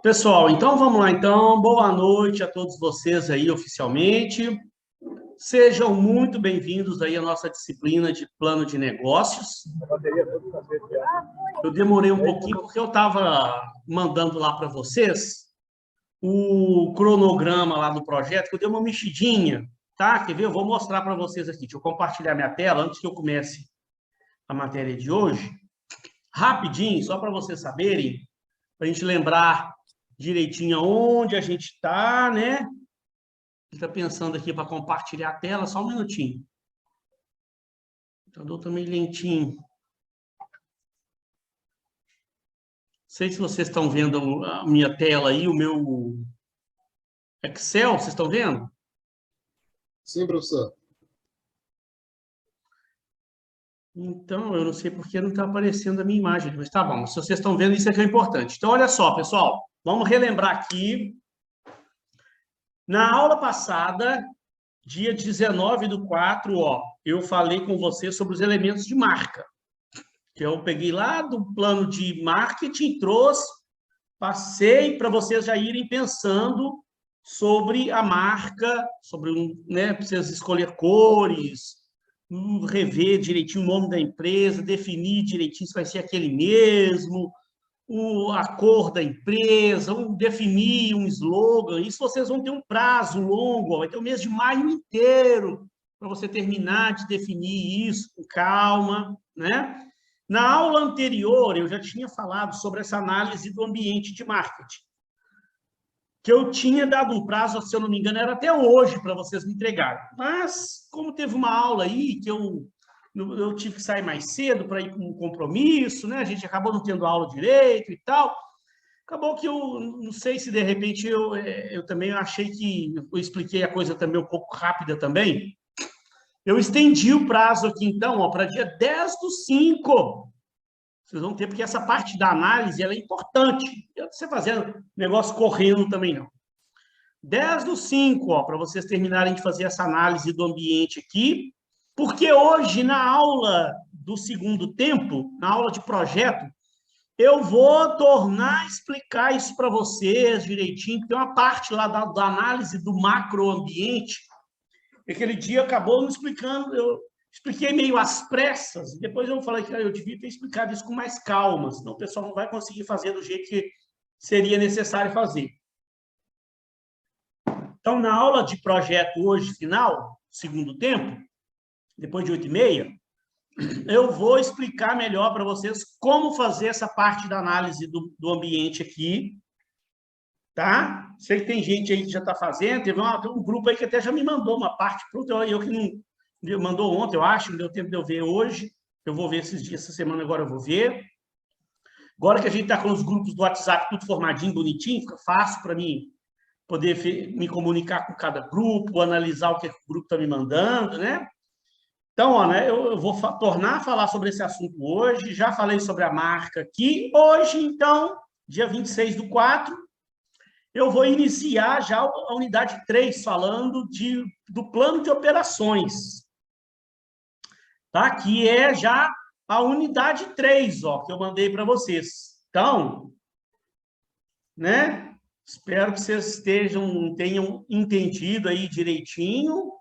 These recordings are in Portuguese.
Pessoal, então vamos lá. Então, boa noite a todos vocês aí oficialmente. Sejam muito bem-vindos aí à nossa disciplina de plano de negócios. Eu demorei um pouquinho porque eu estava mandando lá para vocês o cronograma lá do projeto, que eu dei uma mexidinha, tá? Quer ver? Eu vou mostrar para vocês aqui. Deixa eu compartilhar minha tela antes que eu comece a matéria de hoje. Rapidinho, só para vocês saberem, para a gente lembrar direitinho onde a gente está, né? Está pensando aqui para compartilhar a tela, só um minutinho. O computador está meio lentinho. Não sei se vocês estão vendo a minha tela aí, o meu Excel, vocês estão vendo? Sim, professor. Então, eu não sei porque não está aparecendo a minha imagem, mas tá bom. Se vocês estão vendo, isso aqui é importante. Então, olha só, pessoal. Vamos relembrar aqui. Na aula passada, dia 19/4, eu falei com você sobre os elementos de marca. Que eu peguei lá do plano de marketing, trouxe, passei para vocês já irem pensando sobre a marca, sobre, né, vocês escolher cores, rever direitinho o nome da empresa, definir direitinho se vai ser aquele mesmo, a cor da empresa, definir um slogan. Isso vocês vão ter um prazo longo, vai ter o mês de maio inteiro para você terminar de definir isso com calma, né? Na aula anterior, eu já tinha falado sobre essa análise do ambiente de marketing, que eu tinha dado um prazo, se eu não me engano, era até hoje para vocês me entregarem. Mas, como teve uma aula aí que eu tive que sair mais cedo para ir com um compromisso, né? A gente acabou não tendo aula direito e tal. Acabou que eu não sei se, de repente, eu também achei que eu expliquei a coisa também um pouco rápida também. Eu estendi o prazo aqui, então, para dia 10/5. Vocês vão ter, porque essa parte da análise ela é importante. Não é você fazer negócio correndo também, não. 10/5, para vocês terminarem de fazer essa análise do ambiente aqui, porque hoje, na aula do segundo tempo, na aula de projeto, eu vou tornar a explicar isso para vocês direitinho. Tem uma parte lá da análise do macroambiente. Aquele dia acabou me explicando, eu expliquei meio às pressas, depois eu falei que eu devia ter explicado isso com mais calma, senão o pessoal não vai conseguir fazer do jeito que seria necessário fazer. Então, na aula de projeto hoje, final, segundo tempo, depois de 8h30, eu vou explicar melhor para vocês como fazer essa parte da análise do ambiente aqui, tá? Sei que tem gente aí que já está fazendo, tem um grupo aí que até já me mandou uma parte pronta, eu que não mandou ontem, eu acho, não deu tempo de eu ver hoje, eu vou ver esses dias, essa semana agora eu vou ver. Agora que a gente está com os grupos do WhatsApp tudo formadinho, bonitinho, fica fácil para mim poder me comunicar com cada grupo, analisar o que o grupo está me mandando, né? Então, né, eu vou tornar a falar sobre esse assunto hoje, já falei sobre a marca aqui. Hoje, então, dia 26/4, eu vou iniciar já a unidade 3, falando do plano de operações. Tá? Que é já a unidade 3, que eu mandei para vocês. Então, né? Espero que vocês tenham entendido aí direitinho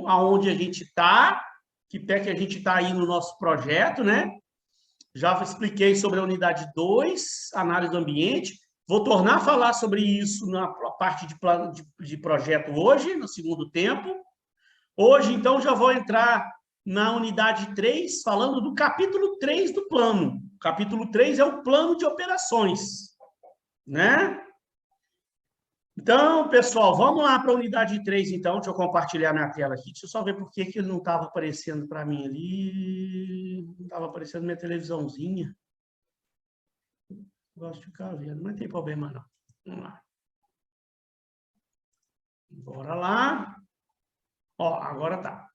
aonde a gente está, que pé que a gente está aí no nosso projeto, né? Já expliquei sobre a unidade 2, análise do ambiente. Vou tornar a falar sobre isso na parte de plano de projeto hoje, no segundo tempo. Hoje, então, já vou entrar na unidade 3, falando do capítulo 3 do plano. O capítulo 3 é o plano de operações, né? Então, pessoal, vamos lá para a unidade 3, então. Deixa eu compartilhar minha tela aqui. Deixa eu só ver por que ele não estava aparecendo para mim ali. Não estava aparecendo minha televisãozinha. Gosto de ficar vendo, mas não tem problema, não. Vamos lá. Bora lá. Agora tá.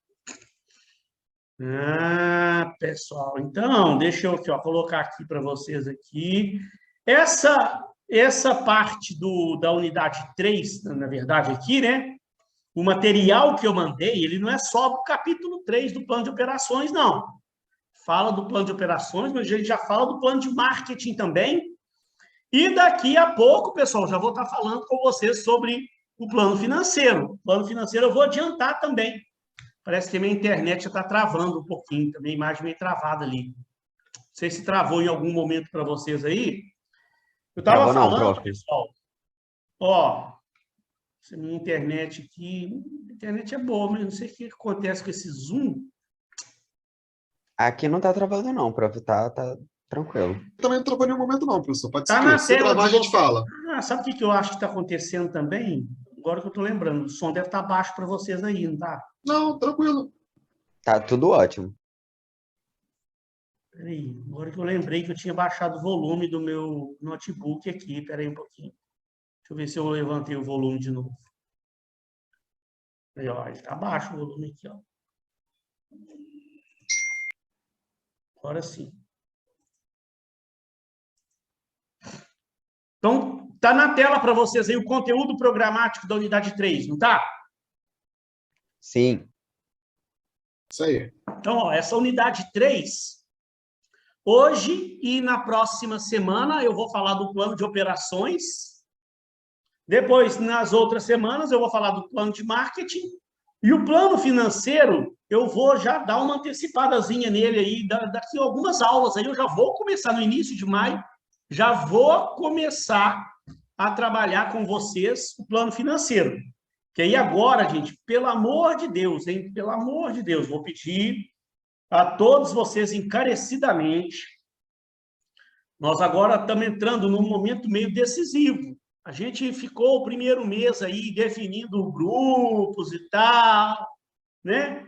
Pessoal, então, deixa eu aqui, colocar aqui para vocês aqui. Essa parte da unidade 3, na verdade, aqui, né? O material que eu mandei, ele não é só do capítulo 3 do plano de operações, não. Fala do plano de operações, mas a gente já fala do plano de marketing também. E daqui a pouco, pessoal, já vou estar falando com vocês sobre o plano financeiro. O plano financeiro eu vou adiantar também. Parece que minha internet já está travando um pouquinho, também a imagem meio travada ali. Não sei se travou em algum momento para vocês aí. Eu estava falando, pessoal, ó, essa minha internet aqui, a internet é boa, mas não sei o que acontece com esse Zoom. Aqui não tá travando não, prof. Tá tranquilo. Também não travou em nenhum momento, não, professor. Pode Tá seguir. na Se tela travar, a de gente fala. sabe o que eu acho que está acontecendo também? Agora que eu estou lembrando, o som deve estar baixo para vocês aí, não tá? Não, tranquilo. Tá tudo ótimo. Peraí, agora que eu lembrei que eu tinha baixado o volume do meu notebook aqui. Peraí um pouquinho. Deixa eu ver se eu levantei o volume de novo. Aí, ó, está baixo o volume aqui, ó. Agora sim. Então, tá na tela para vocês aí o conteúdo programático da unidade 3, não tá? Sim. Isso aí. Então, ó, essa unidade 3, hoje e na próxima semana eu vou falar do plano de operações. Depois, nas outras semanas, eu vou falar do plano de marketing. E o plano financeiro, eu vou já dar uma antecipadazinha nele aí, daqui a algumas aulas aí, eu já vou começar no início de maio, já vou começar a trabalhar com vocês o plano financeiro. Que aí agora, gente, pelo amor de Deus, hein? Pelo amor de Deus, vou pedir a todos vocês encarecidamente. Nós agora estamos entrando num momento meio decisivo. A gente ficou o primeiro mês aí definindo grupos e tal, né?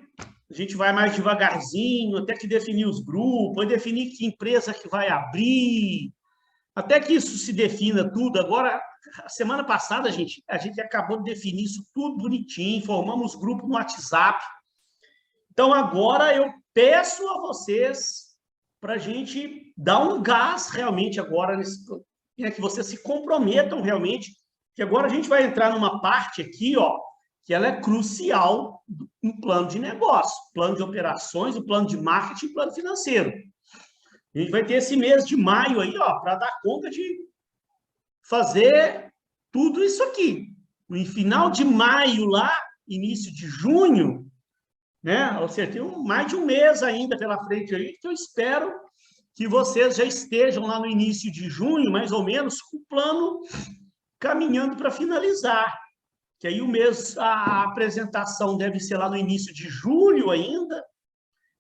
A gente vai mais devagarzinho, até que definir os grupos, definir que empresa que vai abrir, até que isso se defina tudo. Agora, a semana passada, a gente acabou de definir isso tudo bonitinho, formamos grupo no WhatsApp. Então, agora eu peço a vocês para a gente dar um gás realmente agora, que vocês se comprometam realmente, que agora a gente vai entrar numa parte aqui, ó, que ela é crucial no plano de negócio, plano de operações, o plano de marketing e plano financeiro. A gente vai ter esse mês de maio aí, ó, para dar conta de fazer tudo isso aqui. No final de maio lá, início de junho, né? Ou seja, tem mais de um mês ainda pela frente aí, que eu espero que vocês já estejam lá no início de junho, mais ou menos, com o plano caminhando para finalizar. Que aí o mês, a apresentação deve ser lá no início de julho ainda.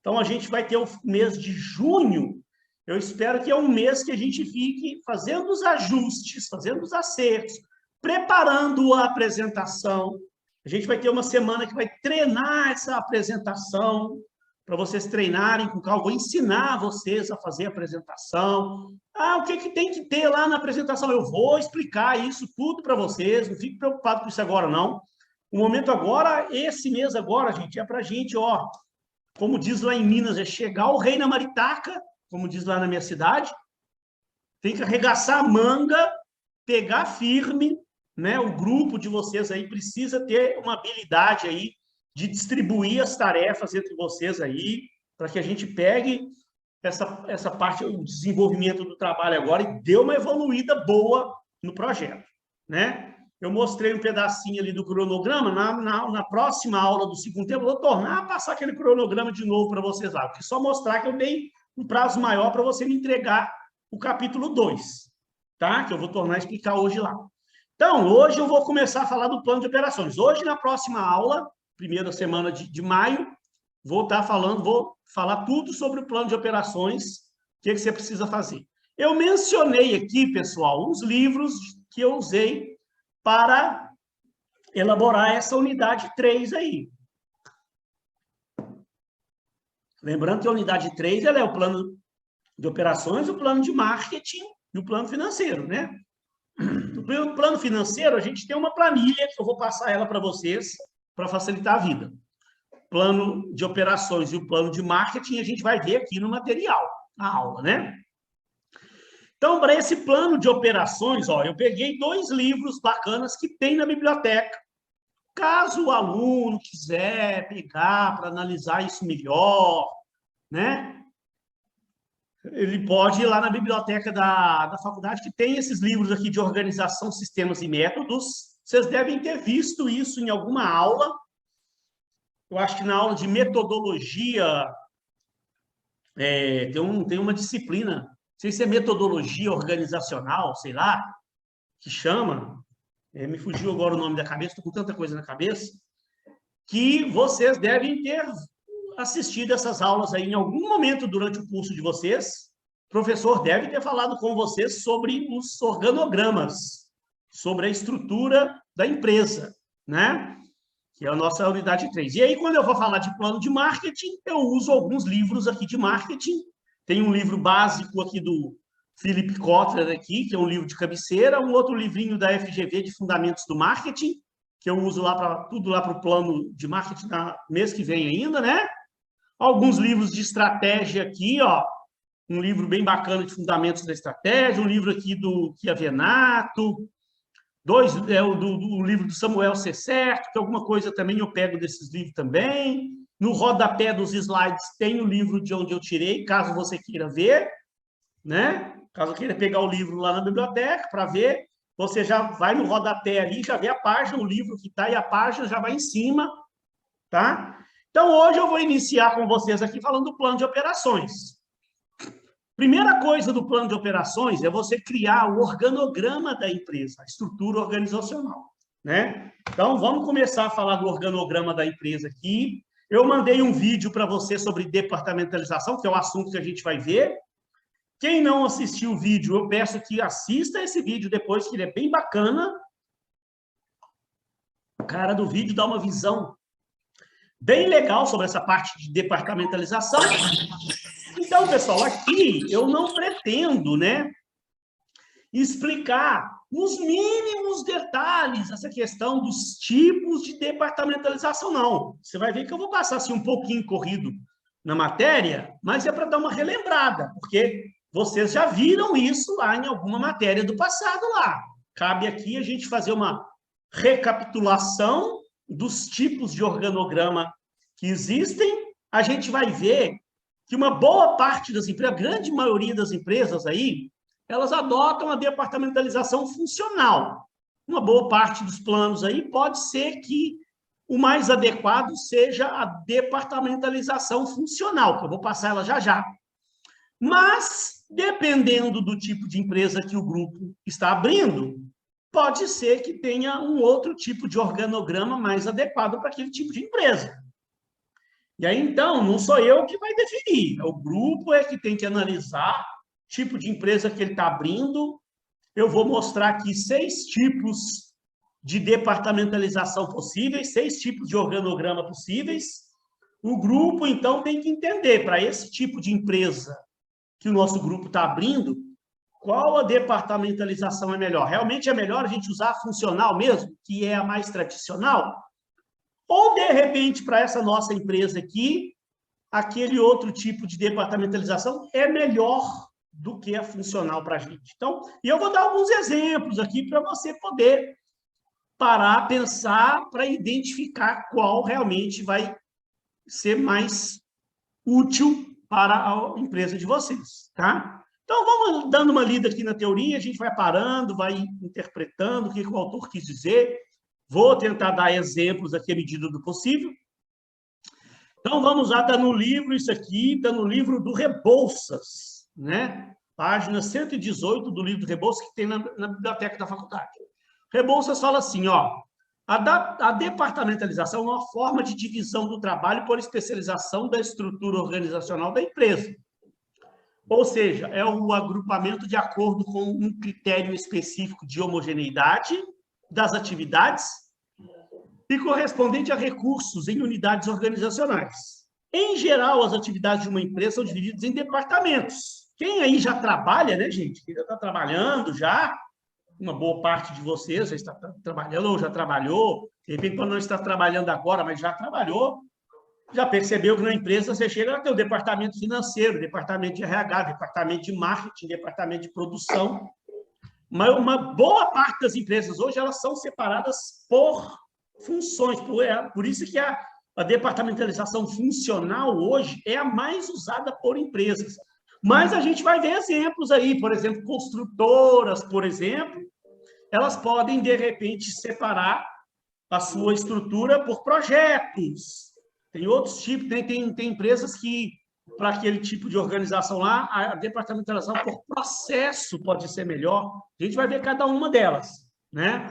Então, a gente vai ter o mês de junho. Eu espero que é um mês que a gente fique fazendo os ajustes, fazendo os acertos, preparando a apresentação. A gente vai ter uma semana que vai treinar essa apresentação, para vocês treinarem com calma. Vou ensinar vocês a fazer a apresentação. Ah, o que tem que ter lá na apresentação? Eu vou explicar isso tudo para vocês, não fique preocupado com isso agora, não. O momento agora, esse mês agora, gente, é para a gente, ó, como diz lá em Minas, é chegar o rei na maritaca, como diz lá na minha cidade, tem que arregaçar a manga, pegar firme, né? O grupo de vocês aí precisa ter uma habilidade aí de distribuir as tarefas entre vocês aí, para que a gente pegue essa parte, o desenvolvimento do trabalho agora e dê uma evoluída boa no projeto, né? Eu mostrei um pedacinho ali do cronograma, na próxima aula do segundo tempo, eu vou tornar a passar aquele cronograma de novo para vocês lá, porque só mostrar que eu dei um prazo maior para você me entregar o capítulo 2, tá? Que eu vou tornar a explicar hoje lá. Então, hoje eu vou começar a falar do plano de operações. Hoje, na próxima aula, primeira semana de maio, vou falar tudo sobre o plano de operações, o que você precisa fazer. Eu mencionei aqui, pessoal, uns livros que eu usei para elaborar essa unidade 3 aí. Lembrando que a unidade 3 ela é o plano de operações, o plano de marketing e o plano financeiro, né? No plano financeiro, a gente tem uma planilha, que eu vou passar ela para vocês, para facilitar a vida. Plano de operações e o plano de marketing, a gente vai ver aqui no material, na aula, né? Então, para esse plano de operações, ó, eu peguei 2 livros bacanas que tem na biblioteca. Caso o aluno quiser pegar para analisar isso melhor, né? ele pode ir lá na biblioteca da faculdade, que tem esses livros aqui de organização, sistemas e métodos. Vocês devem ter visto isso em alguma aula. Eu acho que na aula de metodologia, tem uma disciplina, não sei se é metodologia organizacional, sei lá, que chama, me fugiu agora o nome da cabeça, estou com tanta coisa na cabeça, que vocês devem ter assistido essas aulas aí em algum momento durante o curso de vocês. O professor deve ter falado com vocês sobre os organogramas, sobre a estrutura da empresa, né? Que é a nossa unidade 3. E aí, quando eu vou falar de plano de marketing, eu uso alguns livros aqui de marketing. Tem um livro básico aqui do Philip Kotler, aqui, que é um livro de cabeceira, um outro livrinho da FGV de Fundamentos do Marketing, que eu uso lá para tudo lá para o plano de marketing na mês que vem ainda, né? Alguns livros de estratégia aqui, ó, um livro bem bacana de Fundamentos da Estratégia, um livro aqui do Chiavenato, o livro do Samuel C. Certo, que alguma coisa também eu pego desses livros também. No rodapé dos slides tem o livro de onde eu tirei, caso você queira ver, né? Caso queira pegar o livro lá na biblioteca para ver, você já vai no rodapé ali, já vê a página, o livro que está e a página já vai em cima, tá? Então, hoje eu vou iniciar com vocês aqui falando do plano de operações. Primeira coisa do plano de operações é você criar o organograma da empresa, a estrutura organizacional, né? Então, vamos começar a falar do organograma da empresa aqui. Eu mandei um vídeo para você sobre departamentalização, que é o assunto que a gente vai ver. Quem não assistiu o vídeo, eu peço que assista esse vídeo depois, que ele é bem bacana. O cara do vídeo dá uma visão bem legal sobre essa parte de departamentalização. Então, pessoal, aqui eu não pretendo, né, explicar nos mínimos detalhes essa questão dos tipos de departamentalização, não. Você vai ver que eu vou passar assim, um pouquinho corrido na matéria, mas é para dar uma relembrada, porque vocês já viram isso lá em alguma matéria do passado lá. Cabe aqui a gente fazer uma recapitulação dos tipos de organograma que existem. A gente vai ver que uma boa parte das empresas, a grande maioria das empresas aí, elas adotam a departamentalização funcional. Uma boa parte dos planos aí pode ser que o mais adequado seja a departamentalização funcional, que eu vou passar ela já já. Mas, dependendo do tipo de empresa que o grupo está abrindo, pode ser que tenha um outro tipo de organograma mais adequado para aquele tipo de empresa. E aí, então, não sou eu que vai definir, o grupo é que tem que analisar o tipo de empresa que ele está abrindo. Eu vou mostrar aqui 6 tipos de departamentalização possíveis, 6 tipos de organograma possíveis. O grupo, então, tem que entender, para esse tipo de empresa que o nosso grupo está abrindo, qual a departamentalização é melhor. Realmente é melhor a gente usar a funcional mesmo, que é a mais tradicional? Ou, de repente, para essa nossa empresa aqui, aquele outro tipo de departamentalização é melhor do que a funcional para a gente. Então, e eu vou dar alguns exemplos aqui para você poder parar, pensar, para identificar qual realmente vai ser mais útil para a empresa de vocês, tá? Então, vamos dando uma lida aqui na teoria, a gente vai parando, vai interpretando o que o autor quis dizer. Vou tentar dar exemplos aqui à medida do possível. Então, vamos lá, está no livro, isso aqui, está no livro do Rebouças, né? Página 118 do livro do Rebouças, que tem na biblioteca da faculdade. Rebouças fala assim, ó, a departamentalização é uma forma de divisão do trabalho por especialização da estrutura organizacional da empresa. Ou seja, é o agrupamento de acordo com um critério específico de homogeneidade das atividades e correspondente a recursos em unidades organizacionais. Em geral, as atividades de uma empresa são divididas em departamentos. Quem aí já trabalha, né, gente? Quem já está trabalhando já, uma boa parte de vocês já está trabalhando ou já trabalhou, de repente, quando não está trabalhando agora, mas já trabalhou, já percebeu que na empresa você chega a ter o departamento financeiro, departamento de RH, departamento de marketing, departamento de produção. Mas uma boa parte das empresas hoje elas são separadas por funções. Por isso que a departamentalização funcional hoje é a mais usada por empresas. Mas a gente vai ver exemplos aí, por exemplo, construtoras, por exemplo, elas podem, de repente, separar a sua estrutura por projetos. Tem outros tipos, tem empresas que, para aquele tipo de organização lá, a departamentalização por processo pode ser melhor. A gente vai ver cada uma delas, né?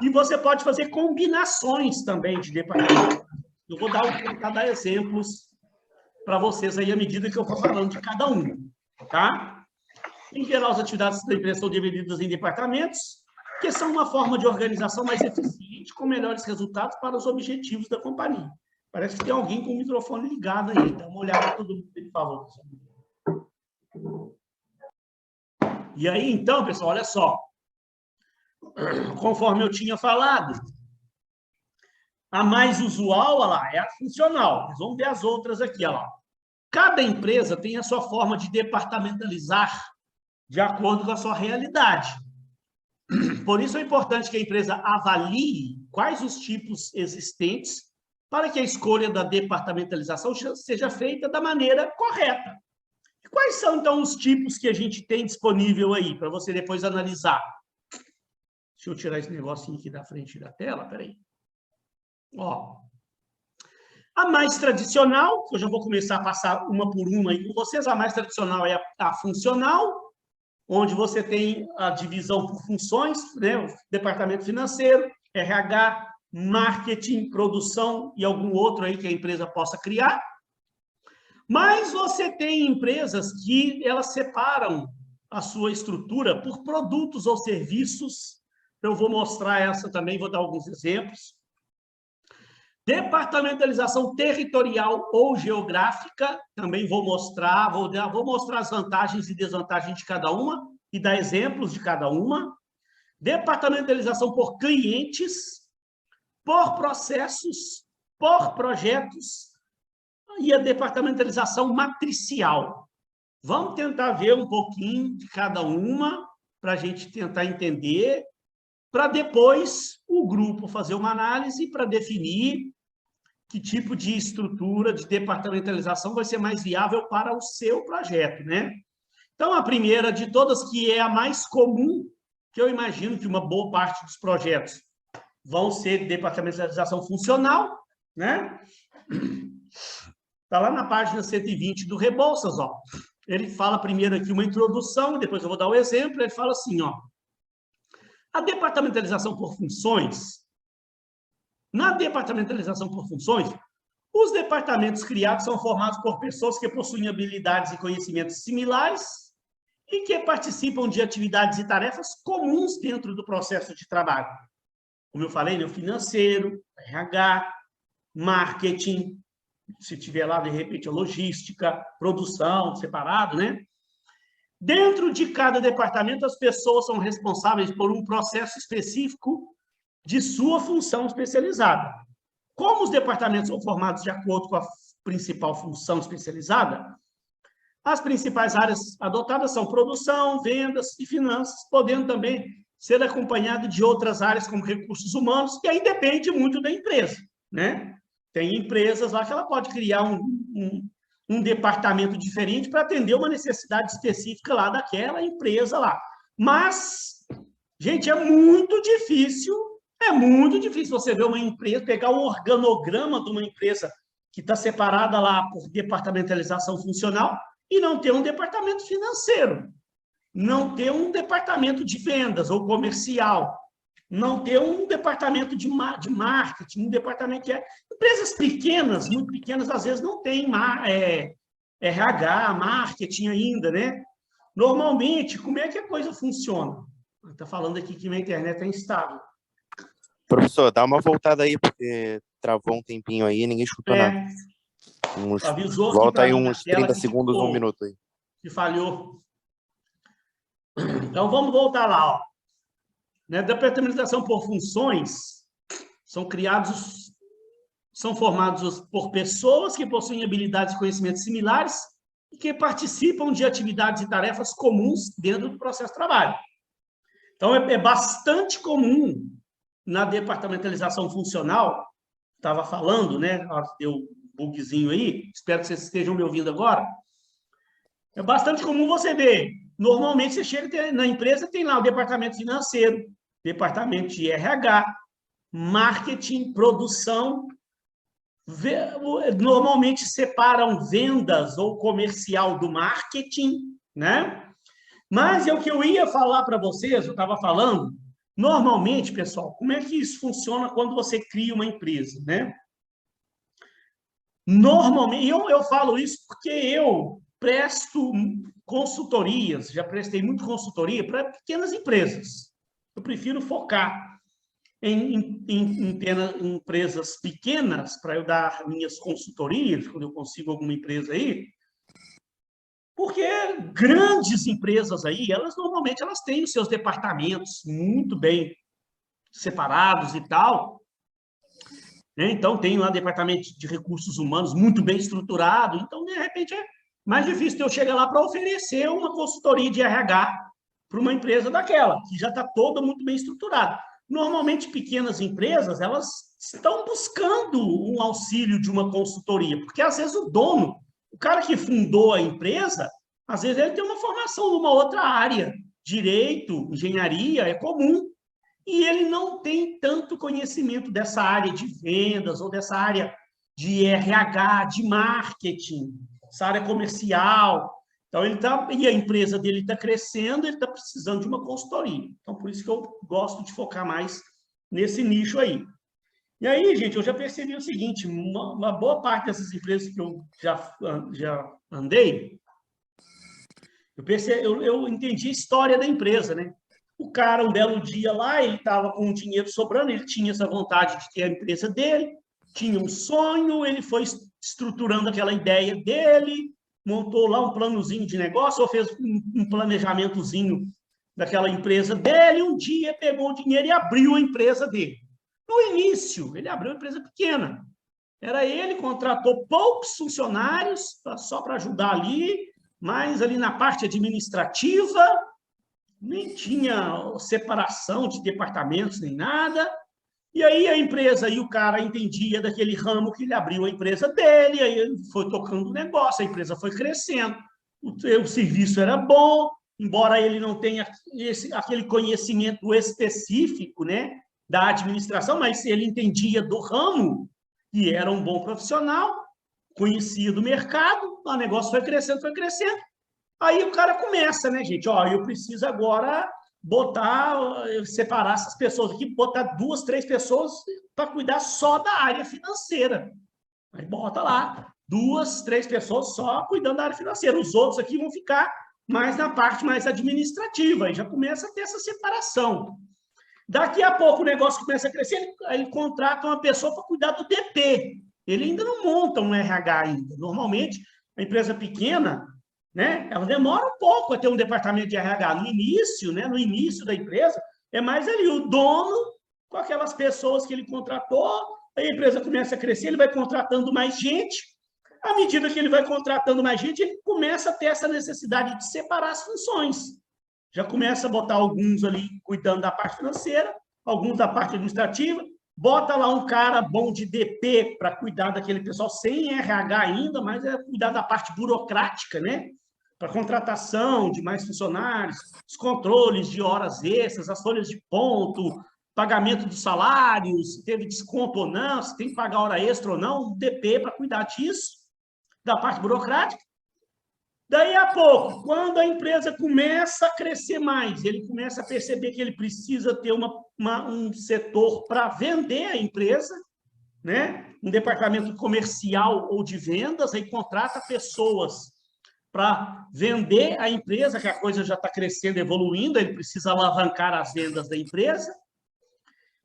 E você pode fazer combinações também de departamentos. Eu vou tentar dar exemplos para vocês aí à medida que eu for falando de cada um, tá? Em geral, as atividades da empresa são divididas em departamentos, que são uma forma de organização mais eficiente, com melhores resultados para os objetivos da companhia. Parece que tem alguém com o microfone ligado aí. Dá uma olhada todo mundo, por favor. E aí, então, pessoal, olha só. Conforme eu tinha falado, a mais usual, olha lá, é a funcional. Mas vamos ver as outras aqui, olha lá. Cada empresa tem a sua forma de departamentalizar de acordo com a sua realidade. Por isso é importante que a empresa avalie quais os tipos existentes para que a escolha da departamentalização seja feita da maneira correta. E quais são, então, os tipos que a gente tem disponível aí, para você depois analisar? Deixa eu tirar esse negocinho aqui da frente da tela, peraí. Ó. A mais tradicional, eu já vou começar a passar uma por uma aí com vocês, a mais tradicional é a funcional, onde você tem a divisão por funções, né? O departamento financeiro, RH, marketing, produção e algum outro aí que a empresa possa criar. Mas você tem empresas que elas separam a sua estrutura por produtos ou serviços. Eu vou mostrar essa também, vou dar alguns exemplos. Departamentalização territorial ou geográfica, também vou mostrar as vantagens e desvantagens de cada uma e dar exemplos de cada uma. Departamentalização por clientes, por processos, por projetos e a departamentalização matricial. Vamos tentar ver um pouquinho de cada uma para a gente tentar entender, para depois o grupo fazer uma análise para definir que tipo de estrutura de departamentalização vai ser mais viável para o seu projeto, né? Então, a primeira de todas, que é a mais comum, que eu imagino que uma boa parte dos projetos vão ser de departamentalização funcional, né? Está lá na página 120 do Rebouças, ó. Ele fala primeiro aqui uma introdução, depois eu vou dar o exemplo, ele fala assim, ó. A departamentalização por funções. Na departamentalização por funções, os departamentos criados são formados por pessoas que possuem habilidades e conhecimentos similares e que participam de atividades e tarefas comuns dentro do processo de trabalho. Como eu falei, né, o financeiro, RH, marketing, se tiver lá, de repente, a logística, produção, separado, né? Dentro de cada departamento, as pessoas são responsáveis por um processo específico de sua função especializada. Como os departamentos são formados de acordo com a principal função especializada, as principais áreas adotadas são produção, vendas e finanças, podendo também ser acompanhado de outras áreas como recursos humanos, e aí depende muito da empresa, né? Tem empresas lá que ela pode criar um departamento diferente para atender uma necessidade específica lá daquela empresa lá. Mas, gente, é muito difícil você ver uma empresa, pegar um organograma de uma empresa que está separada lá por departamentalização funcional e não ter um departamento financeiro, não ter um departamento de vendas ou comercial, não ter um departamento de marketing, um departamento que é... Empresas pequenas, muito pequenas, às vezes não tem RH, marketing ainda, né? Normalmente, como é que a coisa funciona? Está falando aqui que minha internet é instável. Professor, dá uma voltada aí, porque travou um tempinho aí, ninguém escutou nada. Avisou volta aí uns 30 segundos, ficou, 1 minuto aí. Que falhou. Então, vamos voltar lá, ó. Né? Departamentalização por funções são formados por pessoas que possuem habilidades e conhecimentos similares e que participam de atividades e tarefas comuns dentro do processo de trabalho. Então, é bastante comum na departamentalização funcional, estava falando, né? Deu um bugzinho aí, espero que vocês estejam me ouvindo agora. É bastante comum você ver. Normalmente, você chega na empresa, tem lá o departamento financeiro, departamento de RH, marketing, produção. Normalmente separam vendas ou comercial do marketing, né? Mas é o que eu ia falar para vocês, eu estava falando, normalmente, pessoal, como é que isso funciona quando você cria uma empresa, né? Normalmente, eu falo isso porque eu presto consultorias, já prestei muito consultoria para pequenas empresas. Eu prefiro focar em empresas pequenas, para eu dar minhas consultorias, quando eu consigo alguma empresa aí, porque grandes empresas aí, normalmente elas têm os seus departamentos muito bem separados e tal, né? Então, tem lá departamento de recursos humanos muito bem estruturado, então, de repente, é mais difícil eu chegar lá para oferecer uma consultoria de RH para uma empresa daquela, que já está toda muito bem estruturada. Normalmente, pequenas empresas, elas estão buscando um auxílio de uma consultoria, porque, às vezes, o dono, o cara que fundou a empresa, às vezes, ele tem uma formação numa outra área, direito, engenharia, é comum, e ele não tem tanto conhecimento dessa área de vendas ou dessa área de RH, de marketing, essa área comercial. Então, e a empresa dele está crescendo, ele está precisando de uma consultoria. Então, por isso que eu gosto de focar mais nesse nicho aí. E aí, gente, eu já percebi o seguinte, uma boa parte dessas empresas que eu já andei, eu entendi a história da empresa, né? O cara, um belo dia lá, ele estava com o dinheiro sobrando, ele tinha essa vontade de ter a empresa dele, tinha um sonho, ele foi estruturando aquela ideia dele, montou lá um planozinho de negócio, ou fez um planejamentozinho daquela empresa dele, um dia pegou o dinheiro e abriu a empresa dele. No início, ele abriu uma empresa pequena. Era ele, contratou poucos funcionários, só para ajudar ali, mas ali na parte administrativa, nem tinha separação de departamentos, nem nada. E aí a empresa, e o cara entendia daquele ramo que ele abriu a empresa dele, aí ele foi tocando o negócio, a empresa foi crescendo, o serviço era bom, embora ele não tenha aquele conhecimento específico, né, da administração, mas ele entendia do ramo, e era um bom profissional, conhecia do mercado, o negócio foi crescendo, foi crescendo. Aí o cara começa, né, gente? Ó, eu preciso agora separar essas pessoas aqui, botar 2, 3 pessoas para cuidar só da área financeira. Aí bota lá 2, 3 pessoas só cuidando da área financeira. Os outros aqui vão ficar mais na parte mais administrativa. Aí já começa a ter essa separação. Daqui a pouco o negócio começa a crescer, ele contrata uma pessoa para cuidar do DP. Ele ainda não monta um RH ainda. Normalmente, a empresa pequena, né, ela demora um pouco a ter um departamento de RH. No início, né, no início da empresa, é mais ali o dono com aquelas pessoas que ele contratou, aí a empresa começa a crescer, ele vai contratando mais gente. À medida que ele vai contratando mais gente, ele começa a ter essa necessidade de separar as funções. Já começa a botar alguns ali cuidando da parte financeira, alguns da parte administrativa, bota lá um cara bom de DP para cuidar daquele pessoal sem RH ainda, mas é cuidar da parte burocrática, né? Para contratação de mais funcionários, os controles de horas extras, as folhas de ponto, pagamento dos salários, se teve desconto ou não, se tem que pagar hora extra ou não, um DP para cuidar disso, da parte burocrática. Daí a pouco, quando a empresa começa a crescer mais, ele começa a perceber que ele precisa ter um setor para vender a empresa, né? Um departamento comercial ou de vendas, aí contrata pessoas para vender a empresa, que a coisa já está crescendo, evoluindo, ele precisa alavancar as vendas da empresa.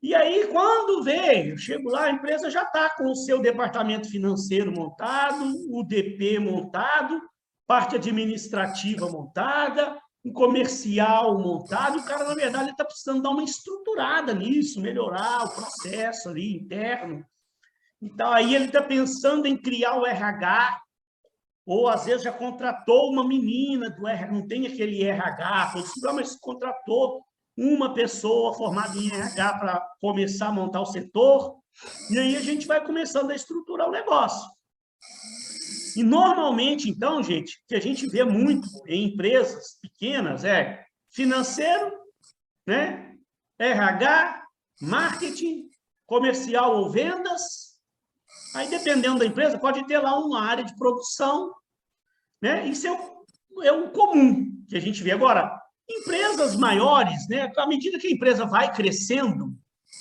E aí, quando vê, eu chego lá, a empresa já está com o seu departamento financeiro montado, o DP montado, parte administrativa montada, um comercial montado, o cara, na verdade, está precisando dar uma estruturada nisso, melhorar o processo ali interno. Então, aí ele está pensando em criar o RH, ou às vezes já contratou uma menina do RH, não tem aquele RH, mas contratou uma pessoa formada em RH para começar a montar o setor, e aí a gente vai começando a estruturar o negócio. E, normalmente, então, gente, o que a gente vê muito em empresas pequenas é financeiro, né? RH, marketing, comercial ou vendas. Aí, dependendo da empresa, pode ter lá uma área de produção, né? Isso é o comum que a gente vê. Agora, empresas maiores, né? À medida que a empresa vai crescendo,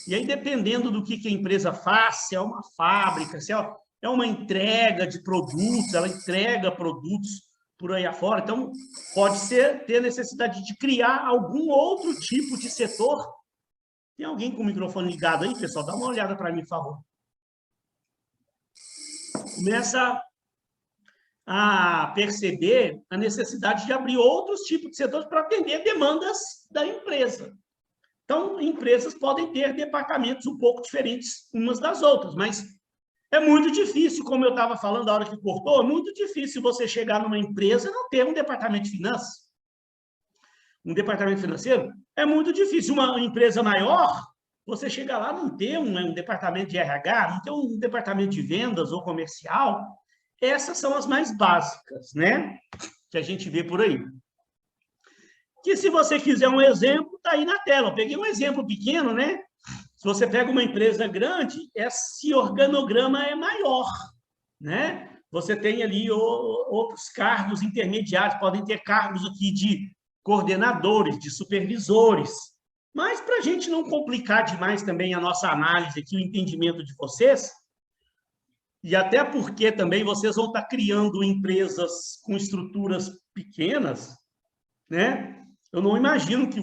e aí, dependendo do que a empresa faz, se é uma fábrica, se é uma entrega de produtos, ela entrega produtos por aí afora, então pode ter necessidade de criar algum outro tipo de setor. Tem alguém com o microfone ligado aí, pessoal? Dá uma olhada para mim, por favor. Começa a perceber a necessidade de abrir outros tipos de setores para atender demandas da empresa. Então, empresas podem ter departamentos um pouco diferentes umas das outras, mas é muito difícil, como eu estava falando na hora que cortou, é muito difícil você chegar numa empresa e não ter um departamento de finanças. Um departamento financeiro é muito difícil. Uma empresa maior, você chega lá não ter um departamento de RH, não ter um departamento de vendas ou comercial. Essas são as mais básicas, né? Que a gente vê por aí. Que se você quiser um exemplo, está aí na tela. Eu peguei um exemplo pequeno, né? Se você pega uma empresa grande, esse organograma é maior, né? Você tem ali outros cargos intermediários, podem ter cargos aqui de coordenadores, de supervisores. Mas, para a gente não complicar demais também a nossa análise aqui, o entendimento de vocês, e até porque também vocês vão estar criando empresas com estruturas pequenas, né? Eu não imagino que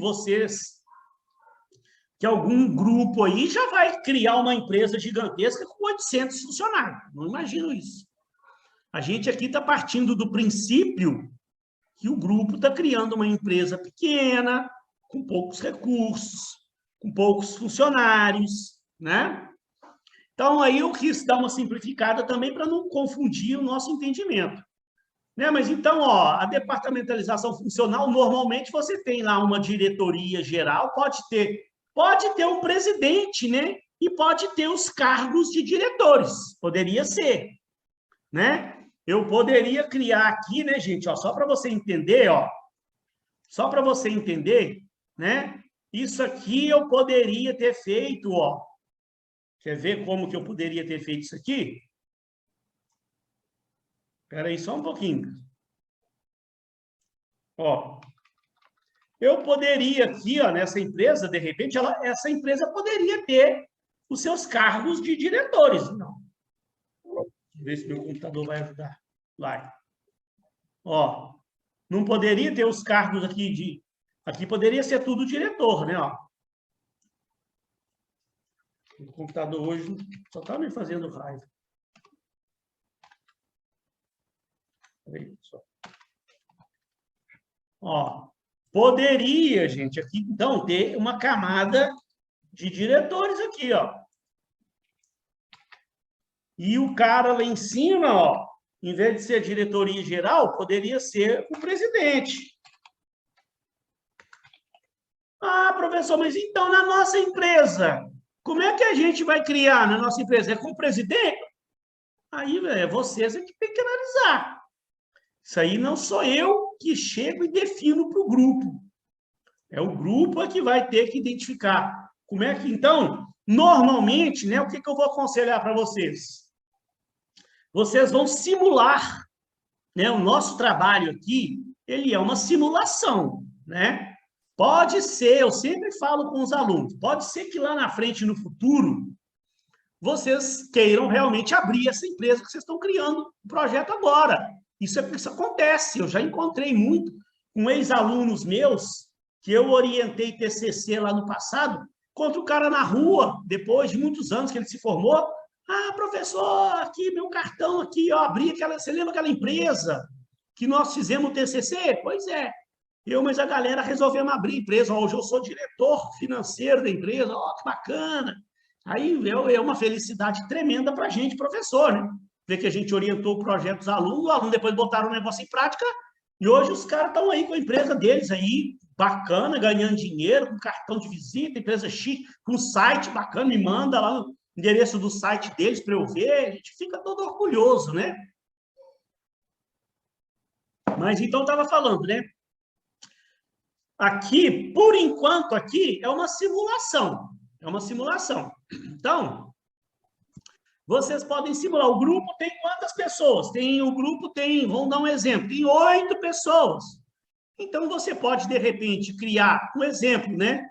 algum grupo aí já vai criar uma empresa gigantesca com 800 funcionários. Não imagino isso. A gente aqui está partindo do princípio que o grupo está criando uma empresa pequena, com poucos recursos, com poucos funcionários, né? Então, aí eu quis dar uma simplificada também para não confundir o nosso entendimento. Né? Mas, então, a departamentalização funcional, normalmente você tem lá uma diretoria geral, pode ter um presidente, né? E pode ter os cargos de diretores, poderia ser, né? Eu poderia criar aqui, né, gente, só para você entender, só para você entender, né? Isso aqui eu poderia ter feito, Quer ver como que eu poderia ter feito isso aqui? Espera aí só um pouquinho. Eu poderia aqui, nessa empresa, de repente, essa empresa poderia ter os seus cargos de diretores. Não. Deixa eu ver se meu computador vai ajudar. Vai. Não poderia ter os cargos aqui Aqui poderia ser tudo diretor, né? O computador hoje só está me fazendo raiva. Peraí, só. Poderia, gente, aqui, então, ter uma camada de diretores aqui, E o cara lá em cima, em vez de ser diretoria geral, poderia ser o presidente. Professor, mas então, na nossa empresa, como é que a gente vai criar na nossa empresa? É com o presidente? Aí, vocês é que tem que analisar. Isso aí não sou eu que chego e defino para o grupo. É o grupo que vai ter que identificar. Como é que, então, normalmente, né, o que eu vou aconselhar para vocês? Vocês vão simular, né? O nosso trabalho aqui, ele é uma simulação, né? Pode ser, eu sempre falo com os alunos, pode ser que lá na frente, no futuro, vocês queiram realmente abrir essa empresa que vocês estão criando um projeto agora. Isso acontece, eu já encontrei muito com ex-alunos meus, que eu orientei TCC lá no passado, contra o cara na rua, depois de muitos anos que ele se formou. Professor, aqui, meu cartão aqui, abri você lembra aquela empresa que nós fizemos o TCC? Pois é. Mas a galera resolvemos abrir empresa. Hoje eu sou diretor financeiro da empresa. Que bacana. Aí é uma felicidade tremenda para a gente, professor, né? Ver que a gente orientou o projeto dos alunos, os alunos depois botaram o negócio em prática, e hoje os caras estão aí com a empresa deles aí, bacana, ganhando dinheiro, com cartão de visita, empresa chique, com site bacana, me manda lá o endereço do site deles para eu ver, a gente fica todo orgulhoso, né? Mas então estava falando, né? Aqui, por enquanto, aqui é uma simulação. É uma simulação. Então, vocês podem simular. O grupo tem quantas pessoas? O grupo tem, vamos dar um exemplo, tem 8 pessoas. Então, você pode, de repente, criar um exemplo, né?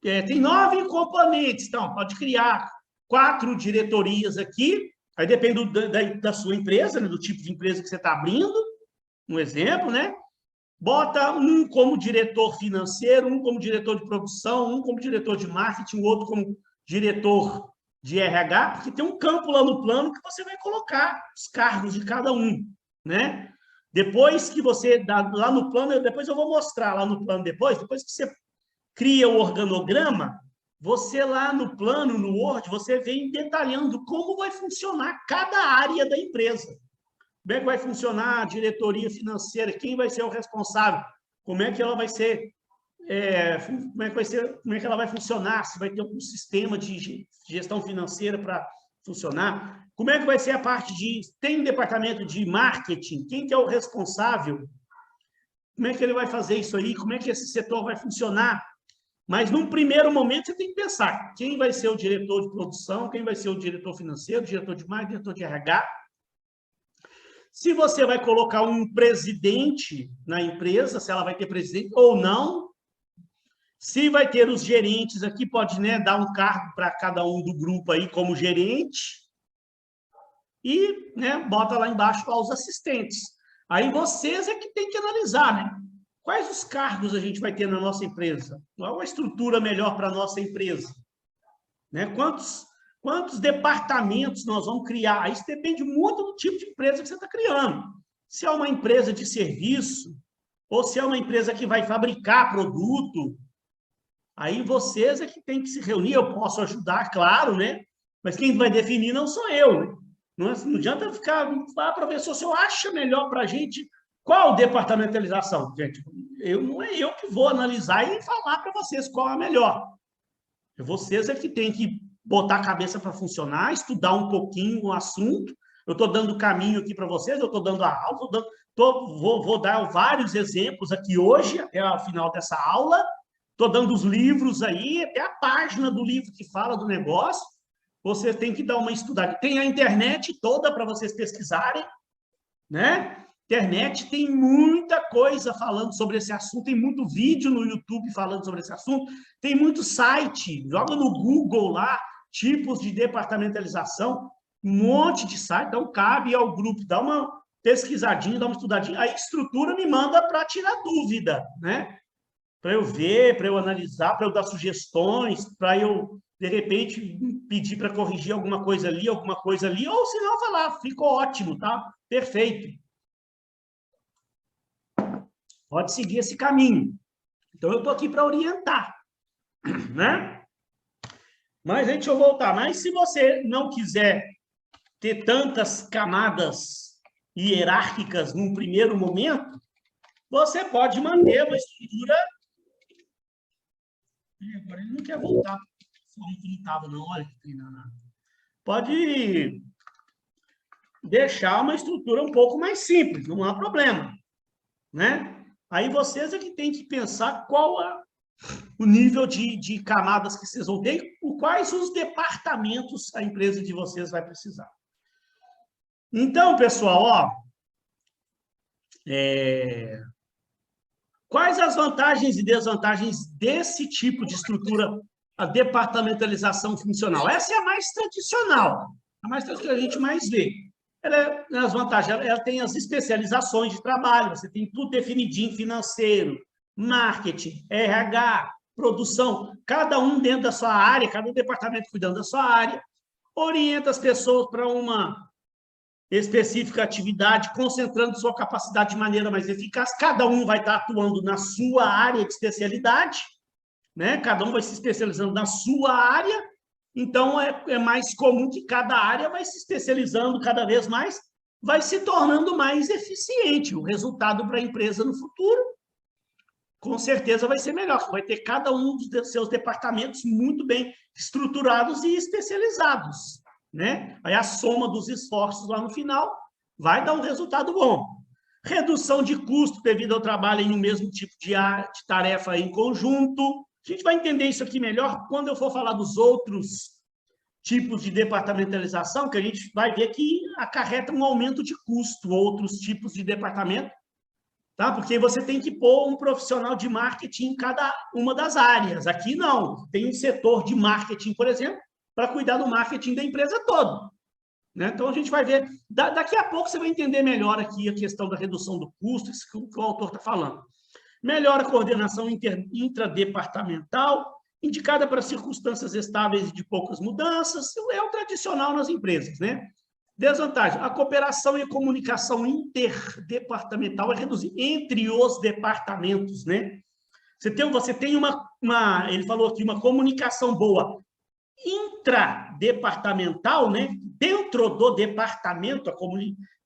Tem 9 componentes, então, pode criar 4 diretorias aqui, aí depende da sua empresa, né? Do tipo de empresa que você está abrindo, um exemplo, né? Bota um como diretor financeiro, um como diretor de produção, um como diretor de marketing, o outro como diretor de RH, porque tem um campo lá no plano que você vai colocar os cargos de cada um, né? Depois que você dá lá no plano, depois eu vou mostrar lá no plano depois que você cria o organograma, você lá no plano, no Word, você vem detalhando como vai funcionar cada área da empresa. Como é que vai funcionar a diretoria financeira? Quem vai ser o responsável? Como é que ela vai ser? Como é que ela vai funcionar? Se vai ter algum sistema de gestão financeira para funcionar? Como é que vai ser a parte de... Tem um departamento de marketing? Quem que é o responsável? Como é que ele vai fazer isso aí? Como é que esse setor vai funcionar? Mas, num primeiro momento, você tem que pensar quem vai ser o diretor de produção, quem vai ser o diretor financeiro, o diretor de marketing, o diretor de RH. Se você vai colocar um presidente na empresa, se ela vai ter presidente ou não. Se vai ter os gerentes aqui, pode, né, dar um cargo para cada um do grupo aí como gerente. E, né, bota lá embaixo lá os assistentes. Aí vocês é que tem que analisar, né? Quais os cargos a gente vai ter na nossa empresa? Qual a estrutura melhor para a nossa empresa? Né? Quantos departamentos nós vamos criar? Isso depende muito do tipo de empresa que você está criando. Se é uma empresa de serviço, ou se é uma empresa que vai fabricar produto, aí vocês é que tem que se reunir. Eu posso ajudar, claro, né? Mas quem vai definir não sou eu. Né? Não adianta ficar lá para ver se o senhor acha melhor para a gente qual departamentalização. Gente, não é eu que vou analisar e falar para vocês qual é a melhor. Vocês é que tem que botar a cabeça para funcionar, estudar um pouquinho o assunto. Eu estou dando o caminho aqui para vocês, eu estou dando a aula, vou dar vários exemplos aqui hoje, até o final dessa aula. Estou dando os livros aí, até a página do livro que fala do negócio. Você tem que dar uma estudada. Tem a internet toda para vocês pesquisarem, né? Internet tem muita coisa falando sobre esse assunto, tem muito vídeo no YouTube falando sobre esse assunto, tem muito site, joga no Google lá, tipos de departamentalização, um monte de site, então cabe ao grupo, dá uma pesquisadinha, dá uma estudadinha, a estrutura me manda para tirar dúvida, né? Para eu ver, para eu analisar, para eu dar sugestões, para eu, de repente, pedir para corrigir alguma coisa ali, ou se não, falar, ficou ótimo, tá? Perfeito. Pode seguir esse caminho. Então, eu estou aqui para orientar, né? Mas, aí, deixa eu voltar. Mas, se você não quiser ter tantas camadas hierárquicas num primeiro momento, você pode manter uma estrutura... Agora ele não quer voltar. Como que não estava, não. Olha que treinado. Pode deixar uma estrutura um pouco mais simples, não há problema, né? Aí vocês é que tem que pensar qual é o nível de camadas que vocês vão ter e quais os departamentos a empresa de vocês vai precisar. Então, pessoal, ó, quais as vantagens e desvantagens desse tipo de estrutura, a departamentalização funcional? Essa é a mais tradicional, que a gente mais vê. As vantagens, ela tem as especializações de trabalho, você tem tudo definidinho, financeiro, marketing, RH, produção, cada um dentro da sua área, cada departamento cuidando da sua área, orienta as pessoas para uma específica atividade, concentrando sua capacidade de maneira mais eficaz, cada um vai estar atuando na sua área de especialidade, né? Cada um vai se especializando na sua área. Então, é mais comum que cada área vai se especializando cada vez mais, vai se tornando mais eficiente. O resultado para a empresa no futuro, com certeza, vai ser melhor. Vai ter cada um dos seus departamentos muito bem estruturados e especializados, né? Aí a soma dos esforços lá no final vai dar um resultado bom. redução de custo devido ao trabalho em um mesmo tipo de tarefa em conjunto. A gente vai entender isso aqui melhor quando eu for falar dos outros tipos de departamentalização, que a gente vai ver que acarreta um aumento de custo, outros tipos de departamento, tá? Porque você tem que pôr um profissional de marketing em cada uma das áreas. Aqui não, tem um setor de marketing, por exemplo, para cuidar do marketing da empresa toda. Né? Então, a gente vai ver, daqui a pouco você vai entender melhor aqui a questão da redução do custo, isso que o autor está falando. Melhora a coordenação intradepartamental, indicada para circunstâncias estáveis e de poucas mudanças, é o tradicional nas empresas, né? Desvantagem, a cooperação e a comunicação interdepartamental é reduzida entre os departamentos, né? Você tem ele falou aqui, uma comunicação boa intradepartamental, né? Dentro do departamento,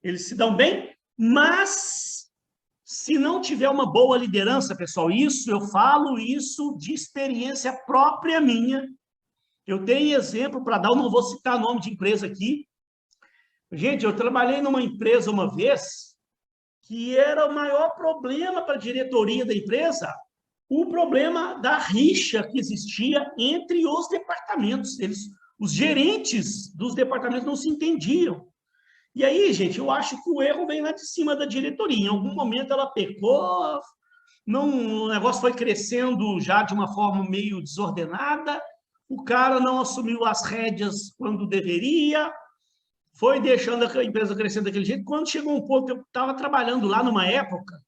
eles se dão bem, mas se não tiver uma boa liderança, pessoal, eu falo isso de experiência própria minha. Eu tenho exemplo para dar, eu não vou citar nome de empresa aqui. Gente, eu trabalhei numa empresa uma vez que era o maior problema para a diretoria da empresa, o problema da rixa que existia entre os departamentos. Os gerentes dos departamentos não se entendiam. E aí, gente, eu acho que o erro vem lá de cima da diretoria. Em algum momento ela pecou, o negócio foi crescendo já de uma forma meio desordenada, o cara não assumiu as rédeas quando deveria, foi deixando a empresa crescer daquele jeito. Quando chegou um ponto, eu estava trabalhando lá numa época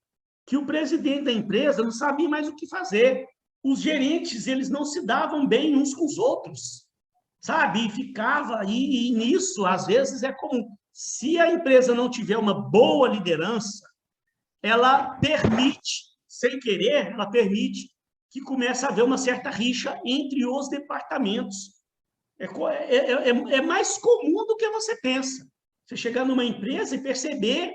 que o presidente da empresa não sabia mais o que fazer. Os gerentes, eles não se davam bem uns com os outros, sabe? E ficava aí, e nisso, às vezes, é comum. Se a empresa não tiver uma boa liderança, ela permite, sem querer, ela permite que comece a haver uma certa rixa entre os departamentos. É mais comum do que você pensa. Você chegar numa empresa e perceber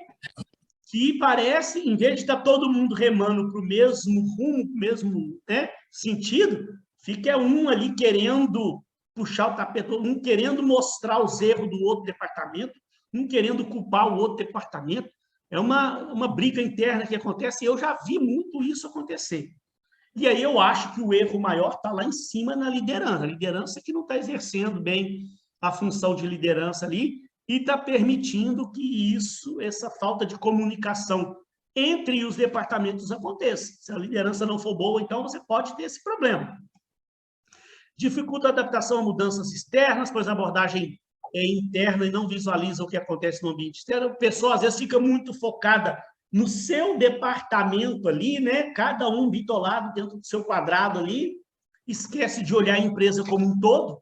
que parece, em vez de estar todo mundo remando para o mesmo rumo, mesmo, né, sentido, fica um ali querendo puxar o tapete, um querendo mostrar os erros do outro departamento, um querendo culpar o outro departamento. É uma briga interna que acontece, e eu já vi muito isso acontecer. E aí eu acho que o erro maior está lá em cima na liderança. A liderança que não está exercendo bem a função de liderança ali e está permitindo que essa falta de comunicação entre os departamentos aconteça. Se a liderança não for boa, então você pode ter esse problema. Dificulta a adaptação a mudanças externas, pois a abordagem é interna e não visualiza o que acontece no ambiente externo. A pessoa, às vezes, fica muito focada no seu departamento ali, né? Cada um bitolado dentro do seu quadrado ali, esquece de olhar a empresa como um todo,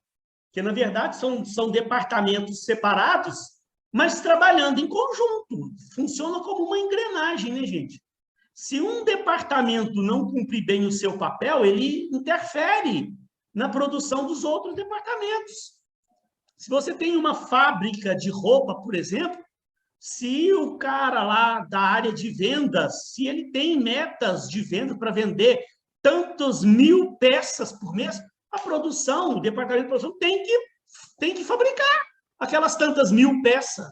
que, na verdade, são departamentos separados, mas trabalhando em conjunto. Funciona como uma engrenagem, né, gente? Se um departamento não cumprir bem o seu papel, ele interfere na produção dos outros departamentos. Se você tem uma fábrica de roupa, por exemplo, se o cara lá da área de vendas, se ele tem metas de venda para vender tantas 1000 peças por mês, a produção, o departamento de produção tem que fabricar aquelas tantas 1000 peças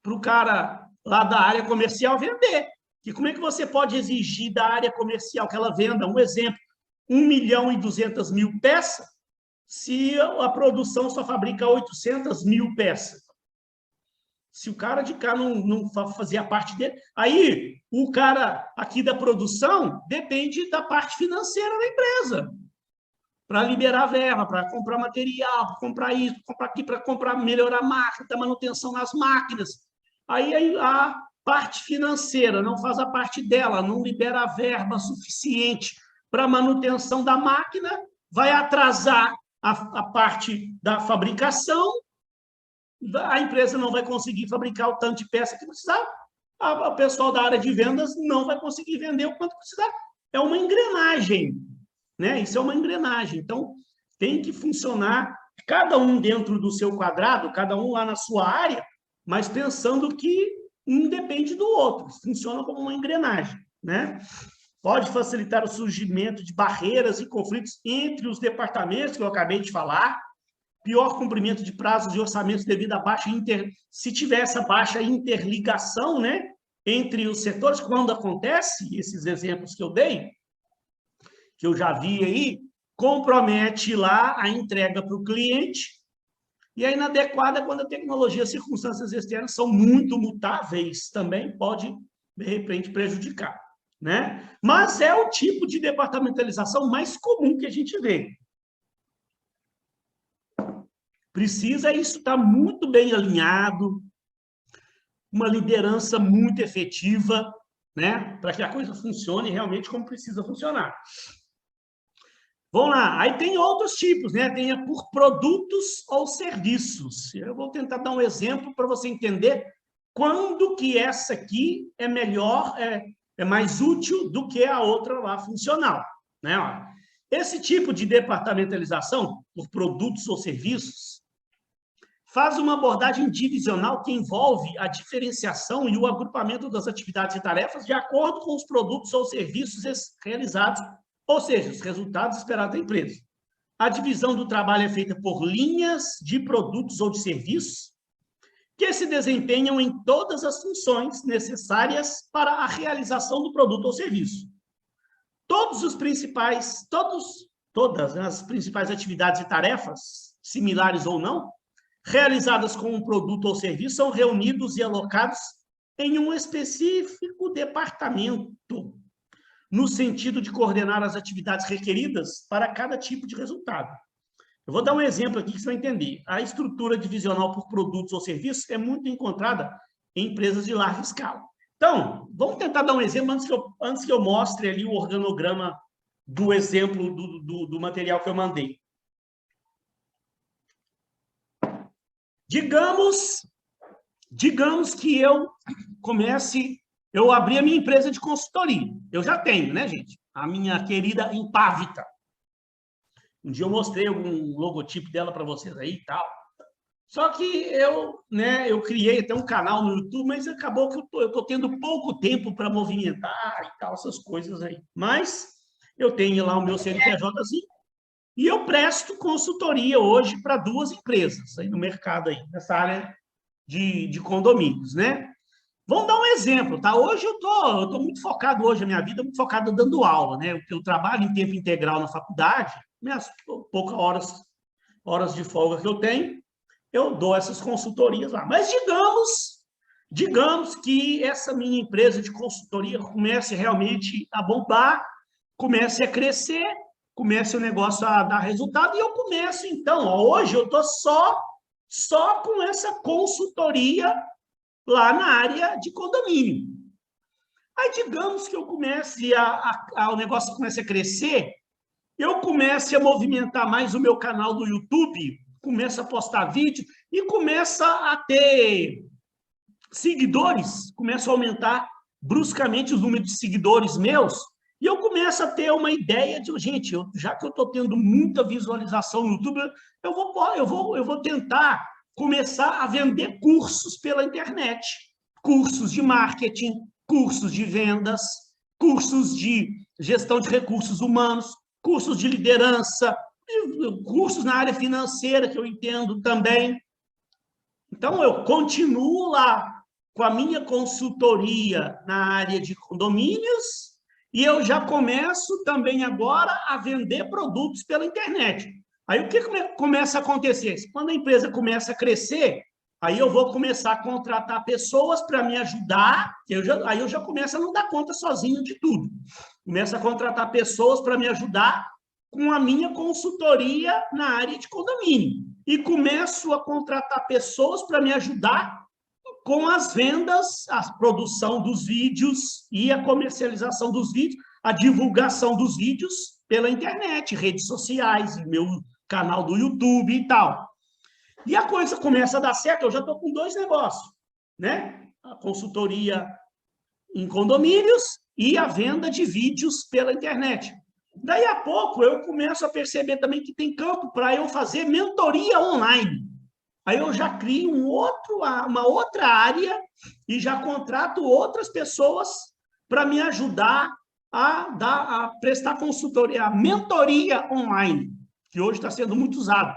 para o cara lá da área comercial vender. E como é que você pode exigir da área comercial que ela venda, um exemplo, 1.200.000 peças, se a produção só fabrica 800.000 peças? Se o cara de cá não fazia a parte dele, aí o cara aqui da produção depende da parte financeira da empresa, para liberar verba, para comprar material, para comprar isso, comprar aqui, para melhorar a máquina, dar manutenção nas máquinas. Aí a parte financeira não faz a parte dela, não libera a verba suficiente para a manutenção da máquina, vai atrasar a parte da fabricação, a empresa não vai conseguir fabricar o tanto de peça que precisava, o pessoal da área de vendas não vai conseguir vender o quanto precisava. É uma engrenagem, né? Isso é uma engrenagem. Então, tem que funcionar, cada um dentro do seu quadrado, cada um lá na sua área, mas pensando que um depende do outro, funciona como uma engrenagem, né? Pode facilitar o surgimento de barreiras e conflitos entre os departamentos, que eu acabei de falar, pior cumprimento de prazos e orçamentos devido à baixa se tiver essa baixa interligação, né? entre os setores, quando acontece, esses exemplos que eu dei, que eu já vi aí, compromete lá a entrega para o cliente, e a inadequada quando a tecnologia, as circunstâncias externas são muito mutáveis, também pode, de repente, prejudicar, né? Mas é o tipo de departamentalização mais comum que a gente vê. Precisa isso estar muito bem alinhado, uma liderança muito efetiva, né? Para que a coisa funcione realmente como precisa funcionar. Vamos lá, aí tem outros tipos, né? Tem por produtos ou serviços. Eu vou tentar dar um exemplo para você entender quando que essa aqui é melhor, é mais útil do que a outra lá funcional, né? Ó, esse tipo de departamentalização por produtos ou serviços faz uma abordagem divisional que envolve a diferenciação e o agrupamento das atividades e tarefas de acordo com os produtos ou serviços realizados, ou seja, os resultados esperados da empresa. A divisão do trabalho é feita por linhas de produtos ou de serviços que se desempenham em todas as funções necessárias para a realização do produto ou serviço. Todas as principais atividades e tarefas, similares ou não, realizadas com um produto ou serviço, são reunidos e alocados em um específico departamento, no sentido de coordenar as atividades requeridas para cada tipo de resultado. Eu vou dar um exemplo aqui que você vai entender. A estrutura divisional por produtos ou serviços é muito encontrada em empresas de larga escala. Então, vamos tentar dar um exemplo antes que eu mostre ali o organograma do exemplo do material que eu mandei. Digamos que eu abri a minha empresa de consultoria. Eu já tenho, né, gente? A minha querida Impávita. Um dia eu mostrei algum logotipo dela para vocês aí e tal. Só que eu criei até um canal no YouTube, mas acabou que eu estou tendo pouco tempo para movimentar e tal, essas coisas aí. Mas eu tenho lá o meu CNPJzinho, e eu presto consultoria hoje para 2 empresas aí no mercado, aí, nessa área de condomínios, né? Vamos dar um exemplo, tá? Hoje eu tô muito focado, hoje a minha vida é muito focada dando aula, né? Eu trabalho em tempo integral na faculdade, minhas poucas horas de folga que eu tenho, eu dou essas consultorias lá. Mas digamos que essa minha empresa de consultoria comece realmente a bombar, comece a crescer, comece o negócio a dar resultado, e eu começo, então, hoje eu estou só com essa consultoria lá na área de condomínio. Aí, digamos que eu comece o negócio comece a crescer, eu comece a movimentar mais o meu canal do YouTube, começo a postar vídeo e começa a ter seguidores, começa a aumentar bruscamente o número de seguidores meus, e eu começo a ter uma ideia de, gente, já que eu estou tendo muita visualização no YouTube, eu vou tentar começar a vender cursos pela internet, cursos de marketing, cursos de vendas, cursos de gestão de recursos humanos, cursos de liderança, cursos na área financeira, que eu entendo também. Então, eu continuo lá com a minha consultoria na área de condomínios, e eu já começo também agora a vender produtos pela internet. Aí o que começa a acontecer? Quando a empresa começa a crescer, aí eu vou começar a contratar pessoas para me ajudar, aí eu já começo a não dar conta sozinho de tudo. Começo a contratar pessoas para me ajudar com a minha consultoria na área de condomínio. E começo a contratar pessoas para me ajudar com as vendas, a produção dos vídeos e a comercialização dos vídeos, a divulgação dos vídeos pela internet, redes sociais, meu canal do YouTube e tal. E a coisa começa a dar certo, eu já estou com 2 negócios, né? A consultoria em condomínios e a venda de vídeos pela internet. Daí a pouco eu começo a perceber também que tem campo para eu fazer mentoria online. Aí eu já crio uma outra área e já contrato outras pessoas para me ajudar a prestar consultoria, a mentoria online, que hoje está sendo muito usado.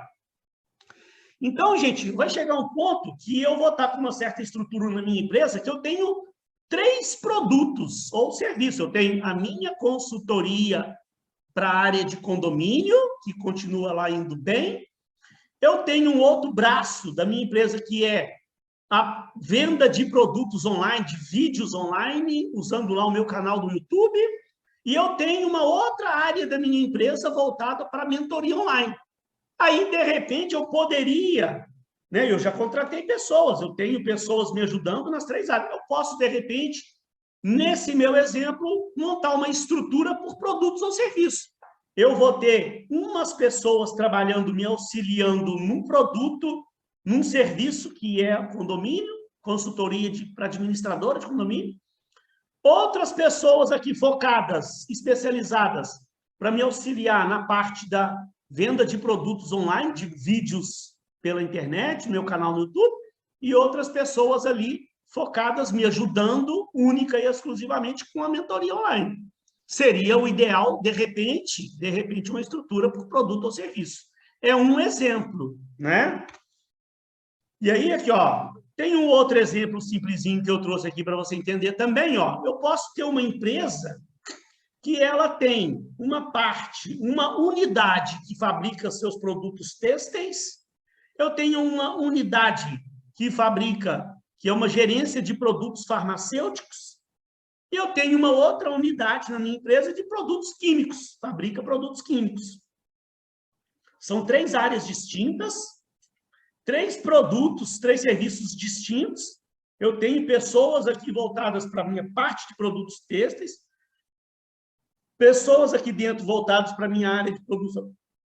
Então, gente, vai chegar um ponto que eu vou estar com uma certa estrutura na minha empresa, que eu tenho 3 produtos ou serviços. Eu tenho a minha consultoria para a área de condomínio, que continua lá indo bem. Eu tenho um outro braço da minha empresa, que é a venda de produtos online, de vídeos online, usando lá o meu canal do YouTube. E eu tenho uma outra área da minha empresa voltada para a mentoria online. Aí, de repente, eu poderia, né? Eu já contratei pessoas, eu tenho pessoas me ajudando nas 3 áreas. Eu posso, de repente, nesse meu exemplo, montar uma estrutura por produtos ou serviços. Eu vou ter umas pessoas trabalhando, me auxiliando num produto, num serviço que é condomínio, consultoria para administradora de condomínio. Outras pessoas aqui focadas, especializadas, para me auxiliar na parte da venda de produtos online, de vídeos pela internet, no meu canal no YouTube, e outras pessoas ali focadas, me ajudando única e exclusivamente com a mentoria online. Seria o ideal, de repente, uma estrutura por produto ou serviço. É um exemplo, né? E aí, aqui, ó, tem um outro exemplo simplesinho que eu trouxe aqui para você entender também, ó. Eu posso ter uma empresa que ela tem uma parte, uma unidade que fabrica seus produtos têxteis. Eu tenho uma unidade que fabrica, que é uma gerência de produtos farmacêuticos. E eu tenho uma outra unidade na minha empresa de produtos químicos, fabrica produtos químicos. São 3 áreas distintas, 3 produtos, 3 serviços distintos. Eu tenho pessoas aqui voltadas para a minha parte de produtos têxteis, pessoas aqui dentro voltadas para a minha área de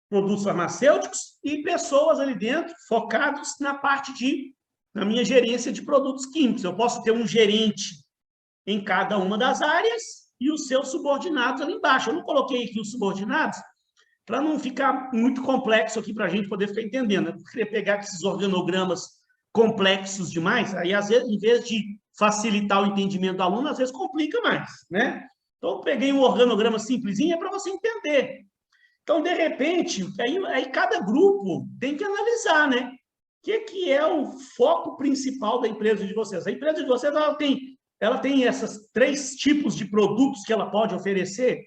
produtos farmacêuticos e pessoas ali dentro focadas na minha gerência de produtos químicos. Eu posso ter um gerente em cada uma das áreas e os seus subordinados ali embaixo. Eu não coloquei aqui os subordinados para não ficar muito complexo aqui para a gente poder ficar entendendo. Eu queria pegar esses organogramas complexos demais, aí às vezes, em vez de facilitar o entendimento do aluno, às vezes complica mais, né? Então, eu peguei um organograma simplesinho para você entender. Então, de repente, aí cada grupo tem que analisar, né? O que é o foco principal da empresa de vocês? A empresa de vocês ela tem esses 3 tipos de produtos que ela pode oferecer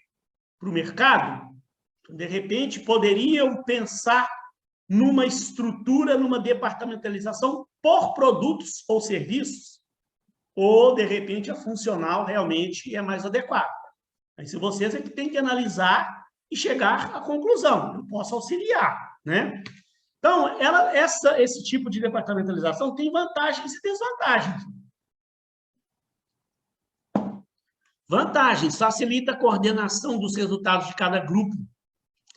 para o mercado. De repente, poderiam pensar numa estrutura, numa departamentalização por produtos ou serviços, ou, de repente, a funcional realmente é mais adequada. Aí, se vocês é que tem que analisar e chegar à conclusão, eu posso auxiliar, né? Então, esse tipo de departamentalização tem vantagens e desvantagens. Vantagens: facilita a coordenação dos resultados de cada grupo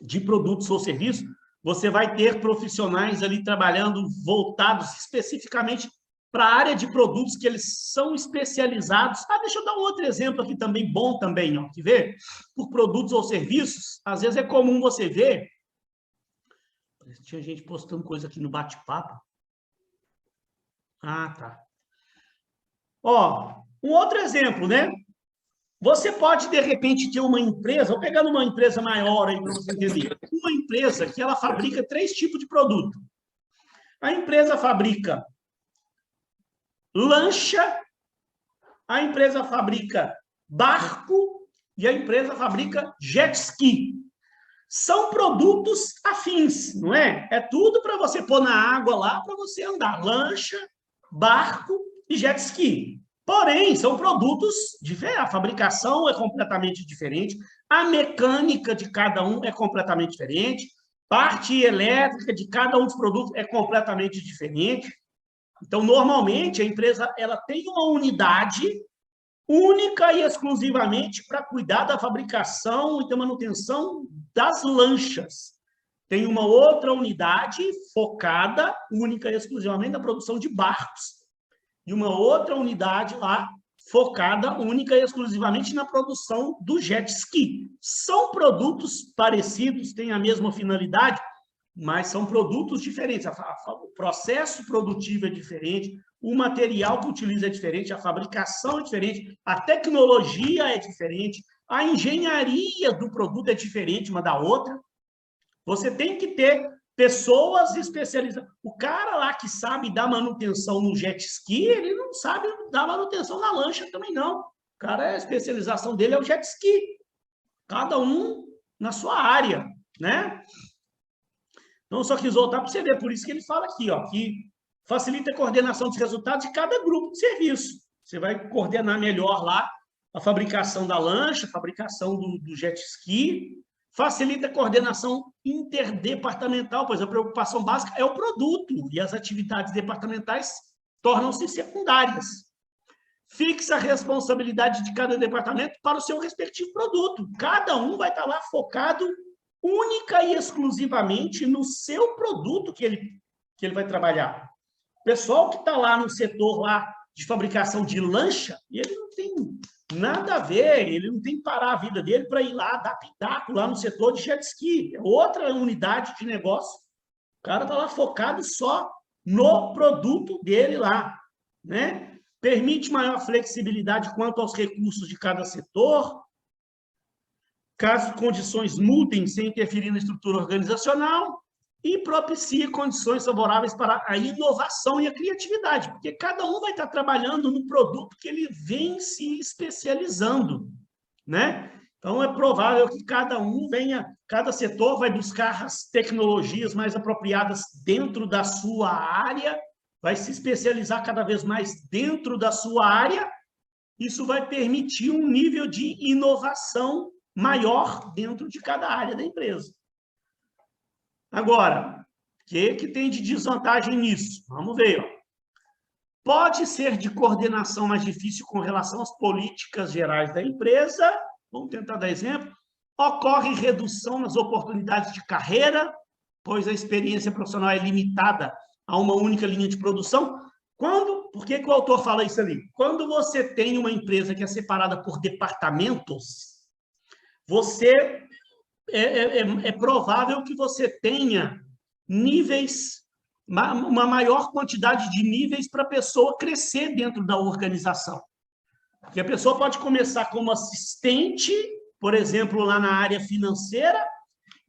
de produtos ou serviços. Você vai ter profissionais ali trabalhando voltados especificamente para a área de produtos que eles são especializados. Deixa eu dar um outro exemplo aqui também, bom também, ó, que vê? Por produtos ou serviços, às vezes é comum você ver. Tinha gente postando coisa aqui no bate-papo. Tá. Ó, um outro exemplo, né? Você pode, de repente, ter uma empresa, vou pegar uma empresa maior aí para você entender. Uma empresa que ela fabrica 3 tipos de produto. A empresa fabrica lancha, a empresa fabrica barco e a empresa fabrica jet ski. São produtos afins, não é? É tudo para você pôr na água lá, para você andar. Lancha, barco e jet ski. Porém, são produtos diferentes. A fabricação é completamente diferente, a mecânica de cada um é completamente diferente, parte elétrica de cada um dos produtos é completamente diferente. Então, normalmente, a empresa ela tem uma unidade única e exclusivamente para cuidar da fabricação e da manutenção das lanchas. Tem uma outra unidade focada única e exclusivamente na produção de barcos. E uma outra unidade lá focada única e exclusivamente na produção do jet ski. São produtos parecidos, têm a mesma finalidade, mas são produtos diferentes. O processo produtivo é diferente, o material que utiliza é diferente, a fabricação é diferente, a tecnologia é diferente, a engenharia do produto é diferente uma da outra. Você tem que ter Pessoas especializadas. O cara lá que sabe dar manutenção no jet ski, ele não sabe dar manutenção na lancha também, não. O cara, a especialização dele é o jet ski. Cada um na sua área, né? Então, só quis voltar para você ver. Por isso que ele fala aqui, ó, que facilita a coordenação dos resultados de cada grupo de serviço. Você vai coordenar melhor lá a fabricação da lancha, a fabricação do jet ski, facilita a coordenação interdepartamental, pois a preocupação básica é o produto e as atividades departamentais tornam-se secundárias. Fixa a responsabilidade de cada departamento para o seu respectivo produto. Cada um vai estar lá focado única e exclusivamente no seu produto que ele vai trabalhar. O pessoal que está lá no setor lá de fabricação de lancha, ele não tem nada a ver, ele não tem que parar a vida dele para ir lá dar pitaco lá no setor de jet ski. É outra unidade de negócio. O cara está lá focado só no produto dele lá, né? Permite maior flexibilidade quanto aos recursos de cada setor, caso condições mudem sem interferir na estrutura organizacional, e propicia condições favoráveis para a inovação e a criatividade, porque cada um vai estar trabalhando no produto que ele vem se especializando, né? Então, é provável que cada setor vai buscar as tecnologias mais apropriadas dentro da sua área, vai se especializar cada vez mais dentro da sua área. Isso vai permitir um nível de inovação maior dentro de cada área da empresa. Agora, o que tem de desvantagem nisso? Vamos ver. Ó. Pode ser de coordenação mais difícil com relação às políticas gerais da empresa. Vamos tentar dar exemplo. Ocorre redução nas oportunidades de carreira, pois a experiência profissional é limitada a uma única linha de produção. Por que o autor fala isso ali? Quando você tem uma empresa que é separada por departamentos, é provável que você tenha níveis, uma maior quantidade de níveis para a pessoa crescer dentro da organização. Porque a pessoa pode começar como assistente, por exemplo, lá na área financeira,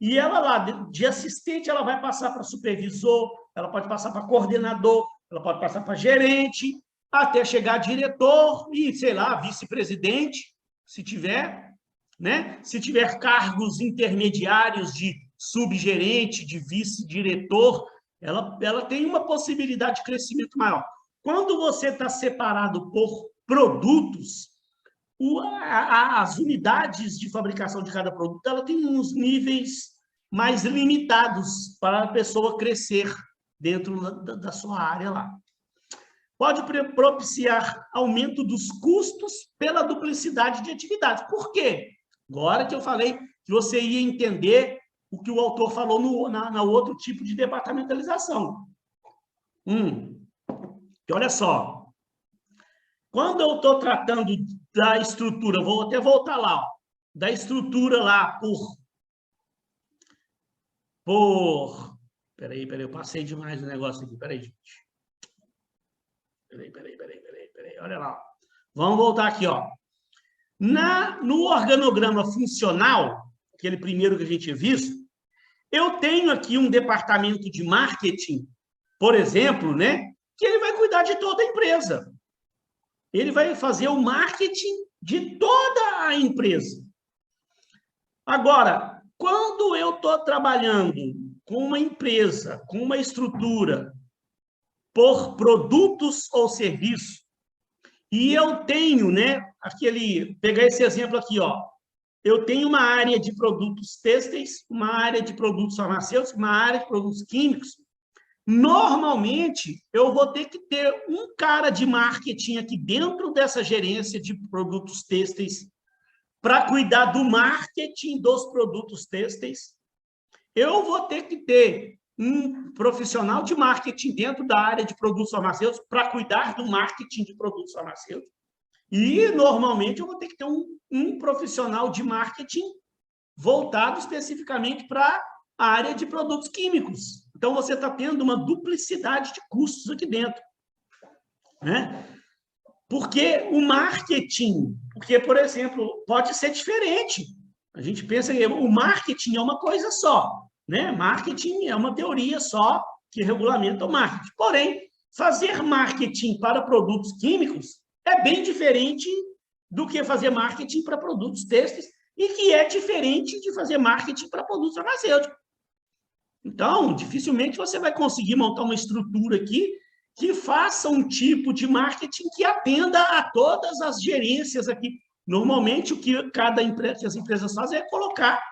e ela lá, de assistente, ela vai passar para supervisor, ela pode passar para coordenador, ela pode passar para gerente, até chegar a diretor e, sei lá, vice-presidente, se tiver, né? Se tiver cargos intermediários de subgerente, de vice-diretor, ela tem uma possibilidade de crescimento maior. Quando você está separado por produtos, as unidades de fabricação de cada produto, ela tem uns níveis mais limitados para a pessoa crescer dentro da sua área lá. Pode propiciar aumento dos custos pela duplicidade de atividades. Por quê? Agora que eu falei que você ia entender o que o autor falou na outro tipo de departamentalização. E olha só, quando eu estou tratando da estrutura, vou até voltar lá, ó, da estrutura lá Peraí, eu passei demais o negócio aqui, peraí, gente. Peraí, olha lá. Vamos voltar aqui, ó. No organograma funcional, aquele primeiro que a gente viu, eu tenho aqui um departamento de marketing, por exemplo, né, que ele vai cuidar de toda a empresa. Ele vai fazer o marketing de toda a empresa. Agora, quando eu estou trabalhando com uma empresa, com uma estrutura, por produtos ou serviços, e eu tenho, né, pegar esse exemplo aqui, ó, eu tenho uma área de produtos têxteis, uma área de produtos farmacêuticos, uma área de produtos químicos. Normalmente, eu vou ter que ter um cara de marketing aqui dentro dessa gerência de produtos têxteis para cuidar do marketing dos produtos têxteis. Eu vou ter que ter um profissional de marketing dentro da área de produtos farmacêuticos para cuidar do marketing de produtos farmacêuticos. E, normalmente, eu vou ter que ter um profissional de marketing voltado especificamente para a área de produtos químicos. Então, você está tendo uma duplicidade de custos aqui dentro, né? Porque o marketing, por exemplo, pode ser diferente. A gente pensa que o marketing é uma coisa só. né? Marketing é uma teoria só que regulamenta o marketing. Porém, fazer marketing para produtos químicos é bem diferente do que fazer marketing para produtos têxteis e que é diferente de fazer marketing para produtos farmacêuticos. Então, dificilmente você vai conseguir montar uma estrutura aqui que faça um tipo de marketing que atenda a todas as gerências aqui. Normalmente, o que as empresas fazem é colocar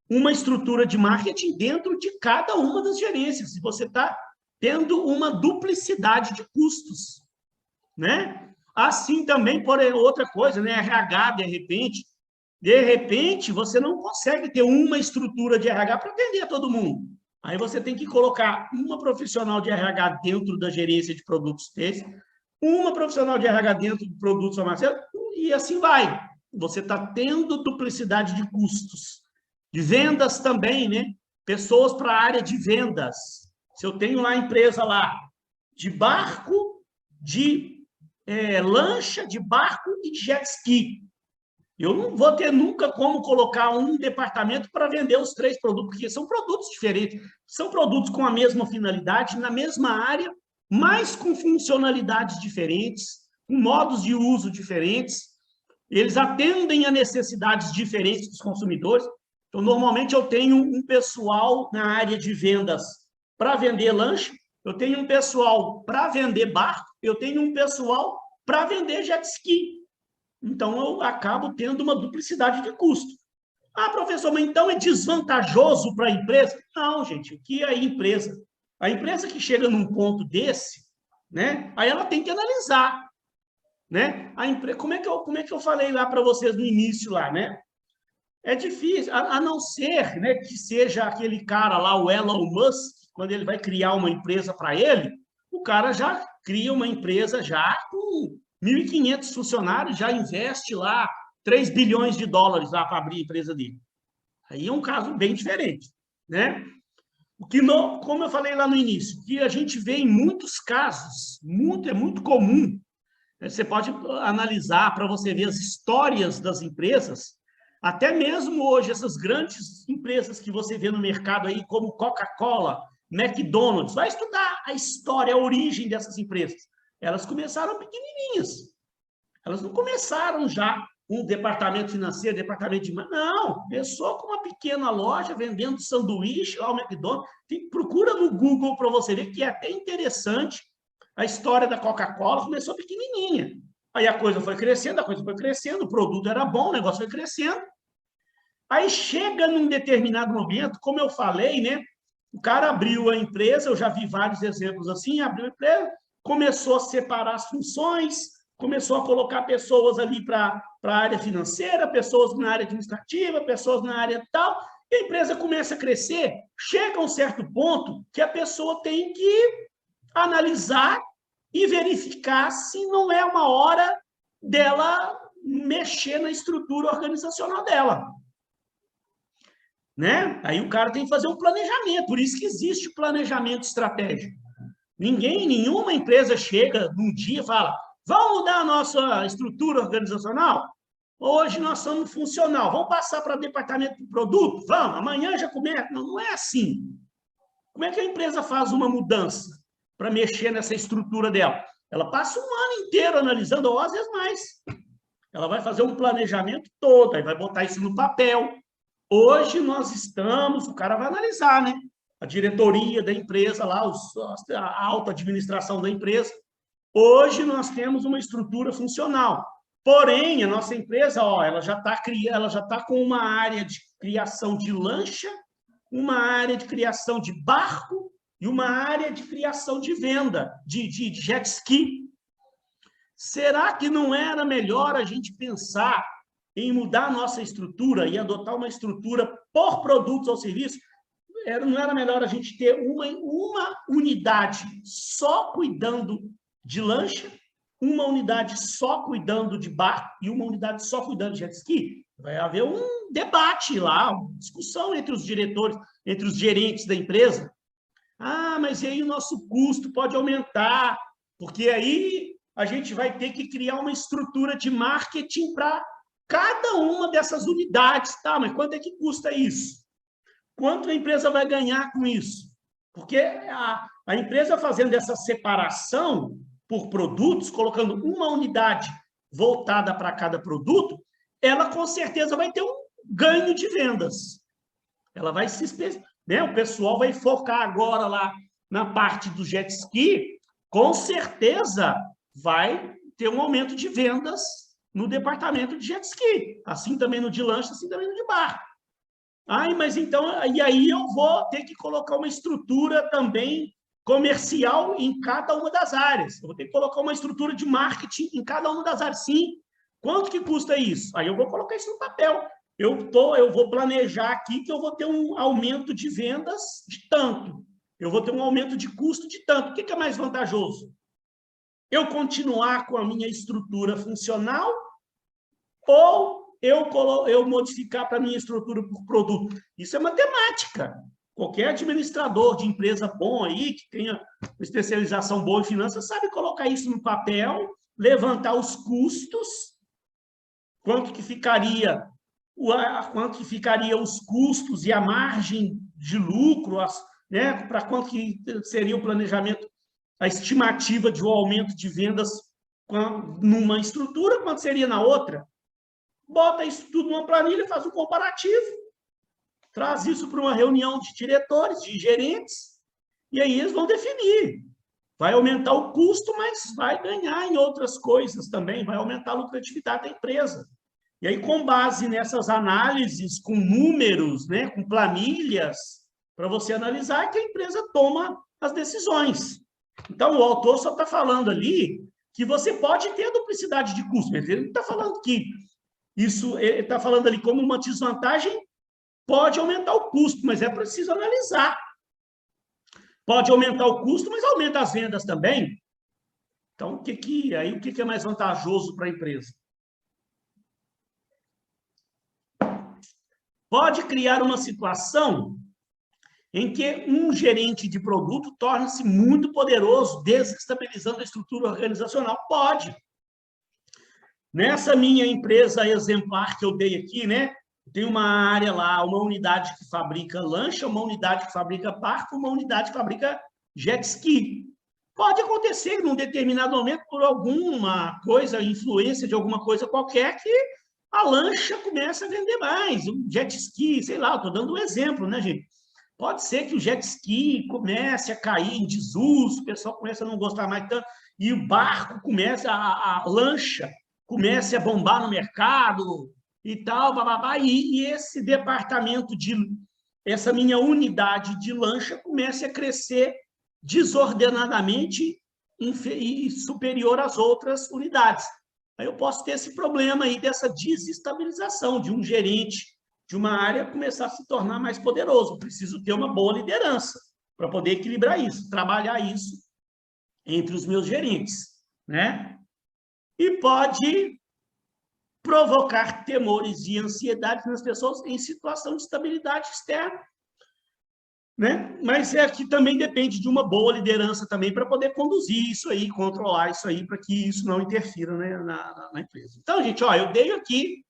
uma estrutura de marketing dentro de cada uma das gerências. E você está tendo uma duplicidade de custos, né? Assim também, por outra coisa, né? RH, de repente, você não consegue ter uma estrutura de RH para atender a todo mundo. Aí você tem que colocar uma profissional de RH dentro da gerência de produtos têxteis, uma profissional de RH dentro de produtos farmacêuticos, e assim vai. Você está tendo duplicidade de custos. De vendas também, né? Pessoas para a área de vendas. Se eu tenho lá a empresa lá de barco, de lancha, de barco e de jet ski. Eu não vou ter nunca como colocar um departamento para vender os 3 produtos, porque são produtos diferentes. São produtos com a mesma finalidade, na mesma área, mas com funcionalidades diferentes, com modos de uso diferentes. Eles atendem a necessidades diferentes dos consumidores. Então, normalmente, eu tenho um pessoal na área de vendas para vender lanche, eu tenho um pessoal para vender barco, eu tenho um pessoal para vender jet ski. Então, eu acabo tendo uma duplicidade de custo. Ah, professor, mas então é desvantajoso para a empresa? Não, gente, o que é a empresa? A empresa que chega num ponto desse, né, aí ela tem que analisar, né? Como é que eu falei lá para vocês no início lá, né? É difícil, a não ser, né, que seja aquele cara lá, o Elon Musk, quando ele vai criar uma empresa para ele, o cara já cria uma empresa já com 1.500 funcionários, já investe lá 3 bilhões de dólares lá para abrir a empresa dele. Aí é um caso bem diferente, né? O que não, como eu falei lá no início, que a gente vê em muitos casos, é muito comum, né? Você pode analisar para você ver as histórias das empresas, até mesmo hoje essas grandes empresas que você vê no mercado aí, como Coca-Cola, McDonald's, vai estudar a história, a origem dessas empresas. Elas começaram pequenininhas. Elas não começaram já com um departamento financeiro, departamento de... Não, começou com uma pequena loja vendendo sanduíche lá, o McDonald's. Procura no Google para você ver que é até interessante a história da Coca-Cola. Começou pequenininha. Aí a coisa foi crescendo, o produto era bom, o negócio foi crescendo. Aí chega num determinado momento, como eu falei, né? O cara abriu a empresa, eu já vi vários exemplos assim, abriu a empresa, começou a separar as funções, começou a colocar pessoas ali para a área financeira, pessoas na área administrativa, pessoas na área tal, e a empresa começa a crescer, chega a um certo ponto que a pessoa tem que analisar e verificar se não é uma hora dela mexer na estrutura organizacional dela. Né? Aí o cara tem que fazer um planejamento, por isso que existe o planejamento estratégico. Nenhuma empresa chega num dia e fala, vamos mudar a nossa estrutura organizacional? Hoje nós somos funcional, vamos passar para o departamento de produto? Vamos, amanhã já começa. Não, não é assim. Como é que a empresa faz uma mudança para mexer nessa estrutura dela? Ela passa um ano inteiro analisando, ou às vezes mais. Ela vai fazer um planejamento todo, aí vai botar isso no papel. Hoje nós estamos, o cara vai analisar, né? A diretoria da empresa lá, a alta administração da empresa. Hoje nós temos uma estrutura funcional. Porém, a nossa empresa, ó, ela já está com uma área de criação de lancha, uma área de criação de barco e uma área de criação de venda, de jet ski. Será que não era melhor a gente pensar em mudar a nossa estrutura e adotar uma estrutura por produtos ou serviços? Não era melhor a gente ter uma unidade só cuidando de lancha, uma unidade só cuidando de barco e uma unidade só cuidando de jet ski? Vai haver um debate lá, uma discussão entre os diretores, entre os gerentes da empresa. Ah, mas e aí o nosso custo pode aumentar, porque aí a gente vai ter que criar uma estrutura de marketing para cada uma dessas unidades. Tá, mas quanto é que custa isso? quanto a empresa vai ganhar com isso? Porque a empresa fazendo essa separação por produtos, colocando uma unidade voltada para cada produto, ela com certeza vai ter um ganho de vendas. Ela vai se... né? O pessoal vai focar agora lá na parte do jet ski, com certeza vai ter um aumento de vendas no departamento de jet ski, assim também no de lancha, assim também no de barco. Ai, mas então, e aí eu vou ter que colocar uma estrutura também comercial em cada uma das áreas. Eu vou ter que colocar uma estrutura de marketing em cada uma das áreas. Sim. Quanto que custa isso? Aí eu vou colocar isso no papel. Eu vou planejar aqui que eu vou ter um aumento de vendas de tanto. Eu vou ter um aumento de custo de tanto. O que é mais vantajoso? Eu continuar com a minha estrutura funcional ou eu modificar para a minha estrutura por produto? Isso é matemática. Qualquer administrador de empresa bom aí, que tenha uma especialização boa em finanças, sabe colocar isso no papel, levantar os custos, quanto que ficaria os custos e a margem de lucro, né, para quanto que seria o planejamento, a estimativa de um aumento de vendas numa estrutura, quanto seria na outra. Bota isso tudo numa planilha, faz um comparativo, traz isso para uma reunião de diretores, de gerentes, e aí eles vão definir. Vai aumentar o custo, mas vai ganhar em outras coisas também, vai aumentar a lucratividade da empresa. E aí, com base nessas análises, com números, né, com planilhas, para você analisar, que a empresa toma as decisões. Então, o autor só está falando ali que você pode ter duplicidade de custo, mas ele não está falando que isso, ele está falando ali como uma desvantagem, pode aumentar o custo, mas é preciso analisar. Pode aumentar o custo, mas aumenta as vendas também. Então, o que é mais vantajoso para a empresa? Pode criar uma situação em que um gerente de produto torna-se muito poderoso, desestabilizando a estrutura organizacional. Pode. Nessa minha empresa exemplar que eu dei aqui, né? Tem uma área lá, uma unidade que fabrica lancha, uma unidade que fabrica barco, uma unidade que fabrica jet ski. Pode acontecer, num determinado momento, por alguma coisa, influência de alguma coisa qualquer, que a lancha começa a vender mais, o jet ski, sei lá, estou dando um exemplo, né, gente? Pode ser que o jet ski comece a cair em desuso, o pessoal começa a não gostar mais tanto, e o barco começa, a lancha comece a bombar no mercado e tal, bababá, e esse departamento essa minha unidade de lancha comece a crescer desordenadamente e superior às outras unidades. Aí eu posso ter esse problema aí dessa desestabilização de um gerente de uma área começar a se tornar mais poderoso. Preciso ter uma boa liderança para poder equilibrar isso, trabalhar isso entre os meus gerentes, né? E pode provocar temores e ansiedades nas pessoas em situação de estabilidade externa, né? Mas é que também depende de uma boa liderança também para poder conduzir isso aí, controlar isso aí, para que isso não interfira, né, na empresa. Então, gente, ó, eu dei aqui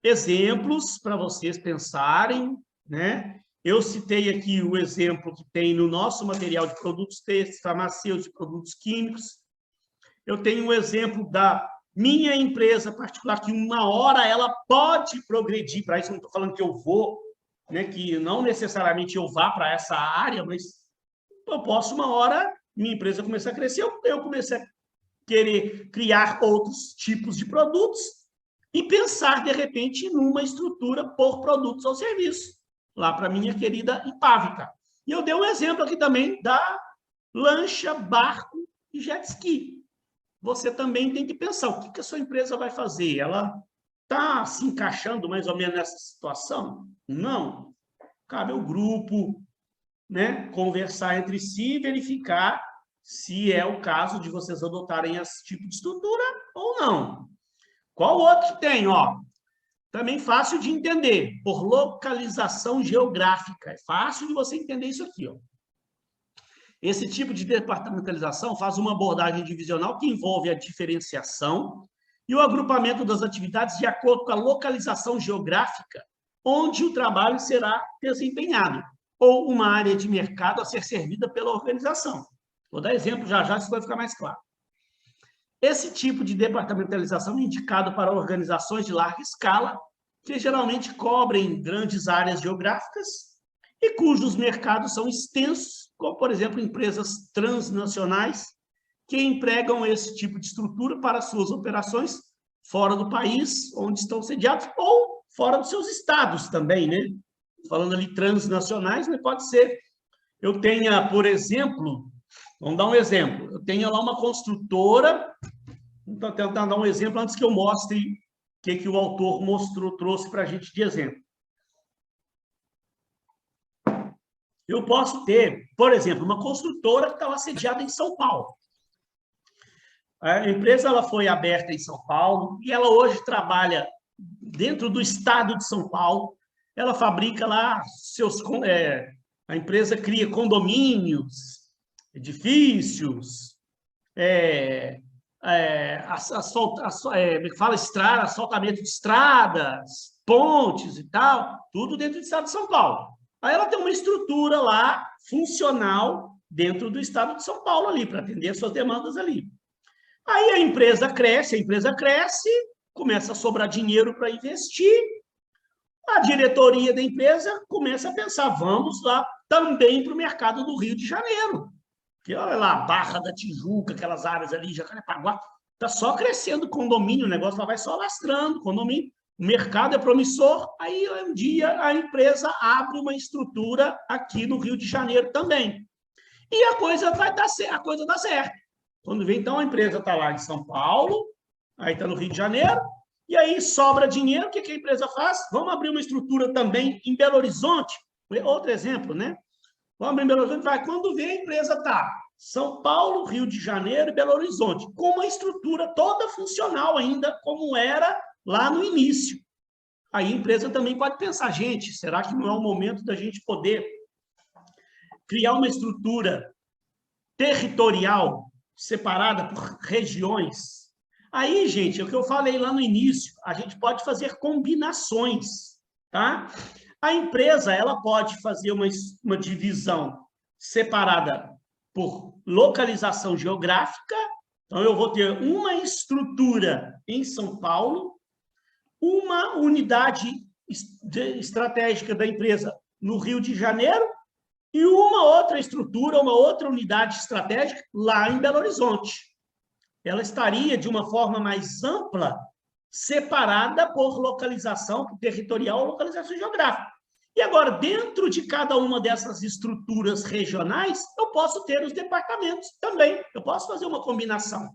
exemplos para vocês pensarem, né? Eu citei aqui o exemplo que tem no nosso material de produtos têxteis, farmacêuticos e produtos químicos. Eu tenho um exemplo da minha empresa particular, que uma hora ela pode progredir para isso, não estou falando que eu vou, né, que não necessariamente eu vá para essa área, mas eu posso uma hora, minha empresa começar a crescer, eu comecei a querer criar outros tipos de produtos e pensar, de repente, numa estrutura por produtos ou serviços, lá para a minha querida Impávica. E eu dei um exemplo aqui também da lancha, barco e jet ski. Você também tem que pensar, o que a sua empresa vai fazer? Ela está se encaixando mais ou menos nessa situação? Não. Cabe ao grupo, né, conversar entre si e verificar se é o caso de vocês adotarem esse tipo de estrutura ou não. Qual outro que tem? Ó, também fácil de entender, por localização geográfica. É fácil de você entender isso aqui, ó. Esse tipo de departamentalização faz uma abordagem divisional que envolve a diferenciação e o agrupamento das atividades de acordo com a localização geográfica onde o trabalho será desempenhado, ou uma área de mercado a ser servida pela organização. Vou dar exemplo já, isso vai ficar mais claro. Esse tipo de departamentalização é indicado para organizações de larga escala, que geralmente cobrem grandes áreas geográficas e cujos mercados são extensos, como, por exemplo, empresas transnacionais que empregam esse tipo de estrutura para suas operações fora do país onde estão sediados ou fora dos seus estados também, né? Falando ali transnacionais, mas pode ser. Eu tenha, por exemplo, vamos dar um exemplo, eu tenho lá uma construtora, estou tentando dar um exemplo antes que eu mostre o que o autor trouxe para a gente de exemplo. Eu posso ter, por exemplo, uma construtora que estava sediada em São Paulo. A empresa ela foi aberta em São Paulo e ela hoje trabalha dentro do estado de São Paulo. Ela fabrica lá a empresa cria condomínios, edifícios, asfaltamento de estradas, pontes e tal, tudo dentro do estado de São Paulo. Aí ela tem uma estrutura lá funcional dentro do estado de São Paulo ali para atender as suas demandas ali. Aí a empresa cresce, começa a sobrar dinheiro para investir, a diretoria da empresa começa a pensar, vamos lá também para o mercado do Rio de Janeiro. Porque olha lá, Barra da Tijuca, aquelas áreas ali, Jacarepaguá, está só crescendo condomínio, o negócio lá vai só alastrando, condomínio, o mercado é promissor, aí um dia a empresa abre uma estrutura aqui no Rio de Janeiro também. E a coisa dá certo. Quando vem, então, a empresa está lá em São Paulo, aí está no Rio de Janeiro, e aí sobra dinheiro, o que a empresa faz? Vamos abrir uma estrutura também em Belo Horizonte. Outro exemplo, né? Vamos abrir em Belo Horizonte, vai. Quando vê, a empresa está São Paulo, Rio de Janeiro e Belo Horizonte, com uma estrutura toda funcional ainda, como era lá no início. Aí a empresa também pode pensar, gente, será que não é o momento da gente poder criar uma estrutura territorial separada por regiões? Aí, gente, é o que eu falei lá no início, a gente pode fazer combinações, tá? A empresa, ela pode fazer uma divisão separada por localização geográfica, então eu vou ter uma estrutura em São Paulo, uma unidade estratégica da empresa no Rio de Janeiro e uma outra estrutura, uma outra unidade estratégica lá em Belo Horizonte. Ela estaria, de uma forma mais ampla, separada por localização territorial ou localização geográfica. E agora, dentro de cada uma dessas estruturas regionais, eu posso ter os departamentos também. Eu posso fazer uma combinação.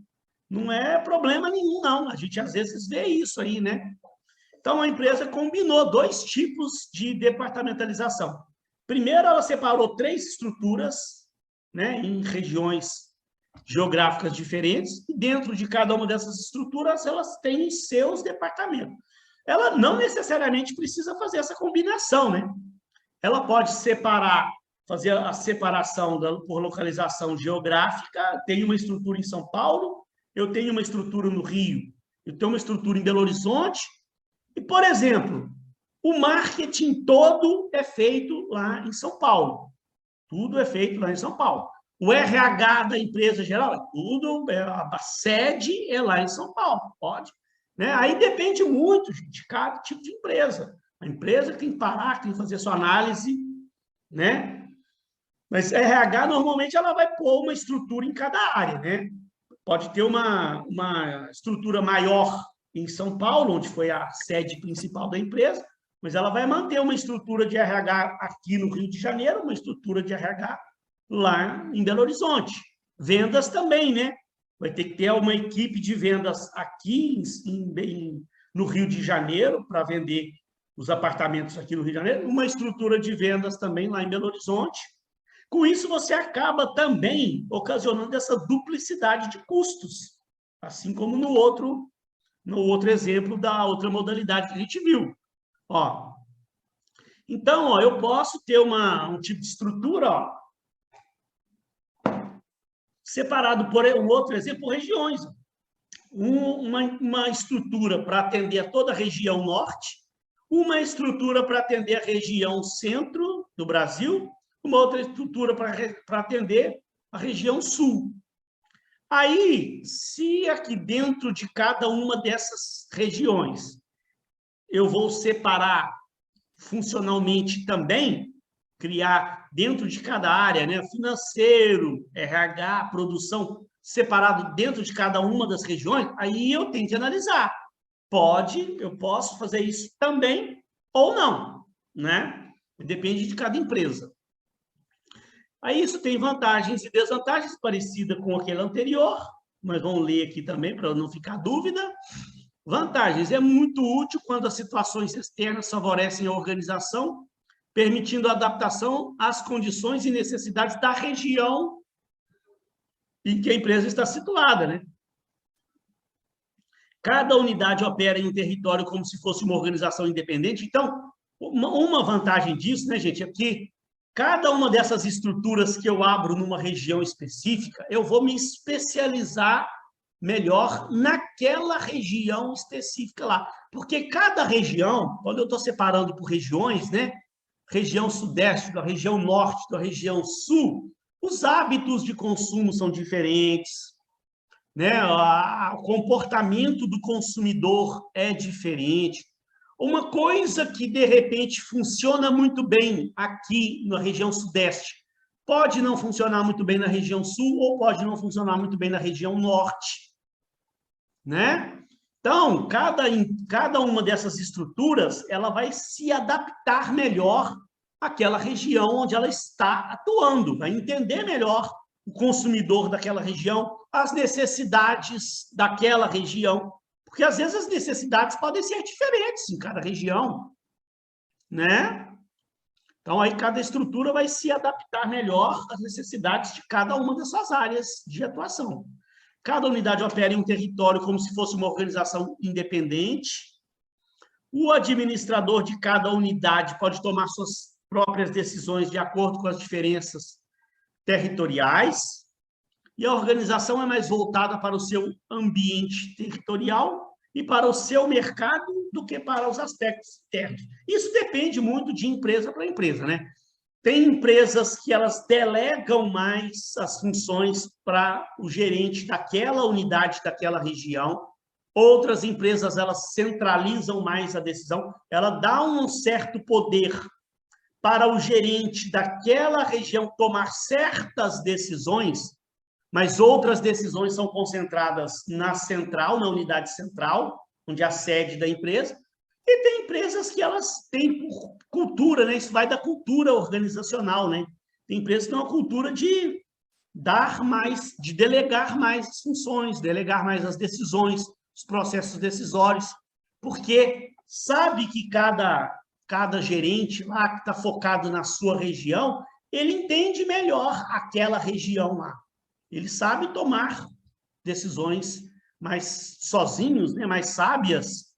Não é problema nenhum, não. A gente, às vezes, vê isso aí, né? Então, a empresa combinou 2 tipos de departamentalização. Primeiro, ela separou 3 estruturas, né, em regiões geográficas diferentes, e dentro de cada uma dessas estruturas, elas têm seus departamentos. Ela não necessariamente precisa fazer essa combinação, né? Ela pode fazer a separação por localização geográfica, tem uma estrutura em São Paulo, eu tenho uma estrutura no Rio, eu tenho uma estrutura em Belo Horizonte, e, por exemplo, o marketing todo é feito lá em São Paulo. Tudo é feito lá em São Paulo. O RH da empresa geral, a sede é lá em São Paulo, pode. Né? Aí depende muito de cada tipo de empresa. A empresa tem que parar, tem que fazer sua análise, né? Mas a RH, normalmente, ela vai pôr uma estrutura em cada área, né? Pode ter uma estrutura maior em São Paulo, onde foi a sede principal da empresa, mas ela vai manter uma estrutura de RH aqui no Rio de Janeiro, uma estrutura de RH lá em Belo Horizonte. Vendas também, né? Vai ter que ter uma equipe de vendas aqui no Rio de Janeiro para vender os apartamentos aqui no Rio de Janeiro, uma estrutura de vendas também lá em Belo Horizonte. Com isso, você acaba também ocasionando essa duplicidade de custos, assim como no outro exemplo da outra modalidade que a gente viu. Ó. Então, ó, eu posso ter um tipo de estrutura, ó, separado por um outro exemplo, por regiões. Uma estrutura para atender a toda a região norte, uma estrutura para atender a região centro do Brasil, uma outra estrutura para atender a região sul. Aí, se aqui dentro de cada uma dessas regiões eu vou separar funcionalmente também, criar dentro de cada área, né, financeiro, RH, produção, separado dentro de cada uma das regiões, aí eu tenho que analisar. Eu posso fazer isso também ou não, né? Depende de cada empresa. Aí isso tem vantagens e desvantagens parecidas com aquele anterior, mas vamos ler aqui também para não ficar dúvida. Vantagens: é muito útil quando as situações externas favorecem a organização, permitindo a adaptação às condições e necessidades da região em que a empresa está situada, né? Cada unidade opera em um território como se fosse uma organização independente. Então, uma vantagem disso, né, gente, é que cada uma dessas estruturas que eu abro numa região específica, eu vou me especializar melhor naquela região específica lá. Porque cada região, quando eu estou separando por regiões, né, região sudeste, da região norte, da região sul, os hábitos de consumo são diferentes, né? O comportamento do consumidor é diferente. Uma coisa que, de repente, funciona muito bem aqui na região sudeste, pode não funcionar muito bem na região sul, ou pode não funcionar muito bem na região norte, né? Então, cada uma dessas estruturas, ela vai se adaptar melhor àquela região onde ela está atuando, vai entender melhor o consumidor daquela região, as necessidades daquela região, porque às vezes as necessidades podem ser diferentes em cada região, né? Então, aí cada estrutura vai se adaptar melhor às necessidades de cada uma das suas áreas de atuação. Cada unidade opera em um território como se fosse uma organização independente. O administrador de cada unidade pode tomar suas próprias decisões de acordo com as diferenças territoriais, e a organização é mais voltada para o seu ambiente territorial e para o seu mercado do que para os aspectos internos. Isso depende muito de empresa para empresa, né? Tem empresas que elas delegam mais as funções para o gerente daquela unidade, daquela região. Outras empresas, elas centralizam mais a decisão. Ela dá um certo poder para o gerente daquela região tomar certas decisões, mas outras decisões são concentradas na central, na unidade central, onde é a sede da empresa. E tem empresas que elas têm cultura, né? Isso vai da cultura organizacional, né? Tem empresas que têm uma cultura de dar mais, de delegar mais as funções, delegar mais as decisões, os processos decisórios, porque sabe que cada gerente lá que está focado na sua região, ele entende melhor aquela região lá. Ele sabe tomar decisões mais sozinhos, né? Mais sábias,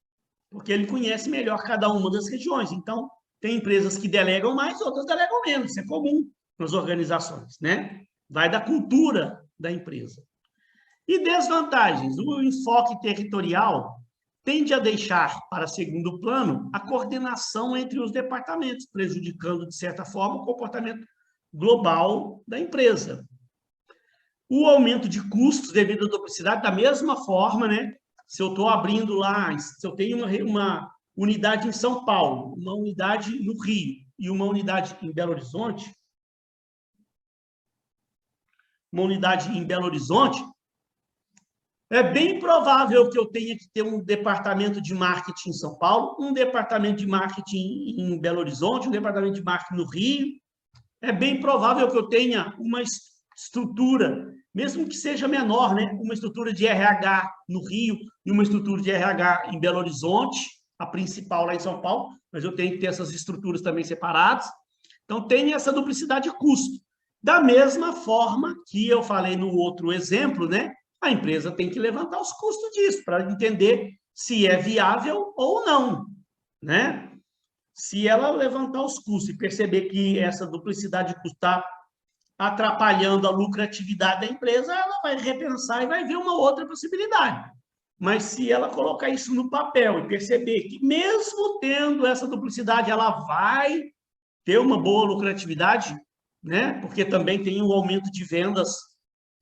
porque ele conhece melhor cada uma das regiões. Então, tem empresas que delegam mais, outras delegam menos. Isso é comum nas organizações, né? Vai da cultura da empresa. E desvantagens. O enfoque territorial tende a deixar para segundo plano a coordenação entre os departamentos, prejudicando, de certa forma, o comportamento global da empresa. O aumento de custos devido à duplicidade, da mesma forma, né? Se eu estou abrindo lá, se eu tenho uma unidade em São Paulo, uma unidade no Rio e uma unidade em Belo Horizonte, é bem provável que eu tenha que ter um departamento de marketing em São Paulo, um departamento de marketing em Belo Horizonte, um departamento de marketing no Rio. É bem provável que eu tenha uma estrutura, mesmo que seja menor, né? Uma estrutura de RH no Rio e uma estrutura de RH em Belo Horizonte, a principal lá em São Paulo, mas eu tenho que ter essas estruturas também separadas. Então, tem essa duplicidade de custo. Da mesma forma que eu falei no outro exemplo, né? A empresa tem que levantar os custos disso, para entender se é viável ou não, né? Se ela levantar os custos e perceber que essa duplicidade de custo está atrapalhando a lucratividade da empresa, ela vai repensar e vai ver uma outra possibilidade. Mas se ela colocar isso no papel e perceber que, mesmo tendo essa duplicidade, ela vai ter uma boa lucratividade, né? Porque também tem um aumento de vendas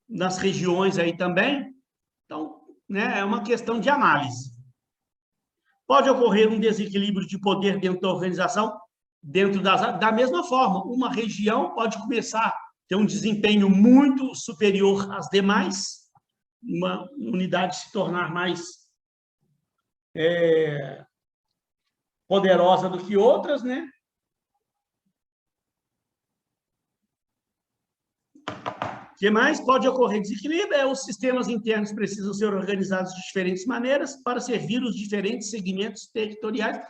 nas regiões aí também. Então, né, é uma questão de análise. Pode ocorrer um desequilíbrio de poder dentro da organização, da mesma forma. Uma região pode começar a ter um desempenho muito superior às demais, uma unidade se tornar mais poderosa do que outras, né? O que mais pode ocorrer desequilíbrio? Os sistemas internos precisam ser organizados de diferentes maneiras para servir os diferentes segmentos territoriais.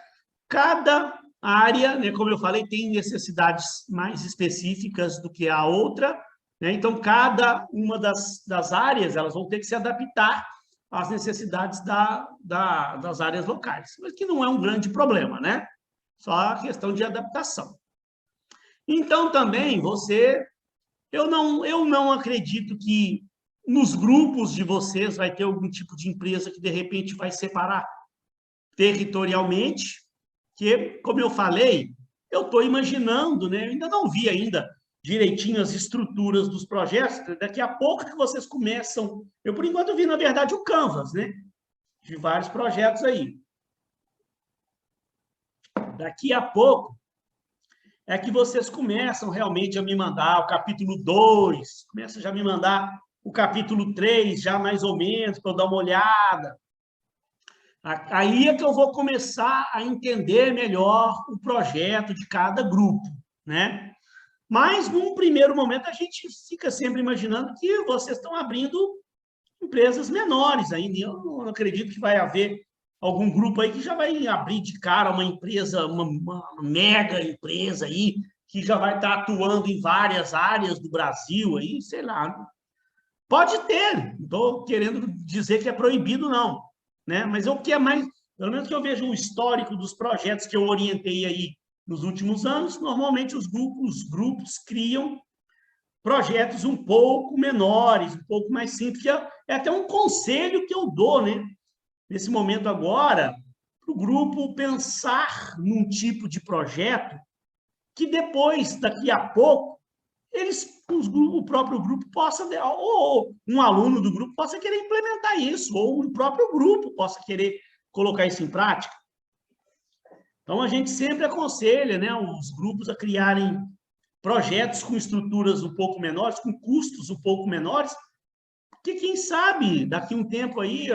Cada área, né, como eu falei, tem necessidades mais específicas do que a outra, né? Então, cada uma das áreas, elas vão ter que se adaptar às necessidades das áreas locais, mas que não é um grande problema, né? Só a questão de adaptação. Então, também, eu não acredito que nos grupos de vocês vai ter algum tipo de empresa que, de repente, vai separar territorialmente, que, como eu falei, eu estou imaginando, né? Eu ainda não vi ainda direitinho as estruturas dos projetos, daqui a pouco que vocês começam... Eu, por enquanto, vi, na verdade, o Canvas, né? De vários projetos aí. Daqui a pouco é que vocês começam realmente a me mandar o capítulo 2, começam já a me mandar o capítulo 3, já mais ou menos, para eu dar uma olhada. Aí é que eu vou começar a entender melhor o projeto de cada grupo, né? Mas, num primeiro momento, a gente fica sempre imaginando que vocês estão abrindo empresas menores ainda. Eu não acredito que vai haver algum grupo aí que já vai abrir de cara uma empresa, uma mega empresa aí, que já vai estar atuando em várias áreas do Brasil aí, sei lá. Pode ter, não estou querendo dizer que é proibido, não, né? Mas o que é mais, pelo menos que eu vejo o histórico dos projetos que eu orientei aí nos últimos anos, normalmente os grupos criam projetos um pouco menores, um pouco mais simples, que é até um conselho que eu dou, né? Nesse momento agora, para o grupo pensar num tipo de projeto que depois, daqui a pouco, o próprio grupo possa, ou um aluno do grupo possa querer implementar isso, ou o próprio grupo possa querer colocar isso em prática. Então, a gente sempre aconselha, né, os grupos a criarem projetos com estruturas um pouco menores, com custos um pouco menores, porque quem sabe, daqui a um tempo aí,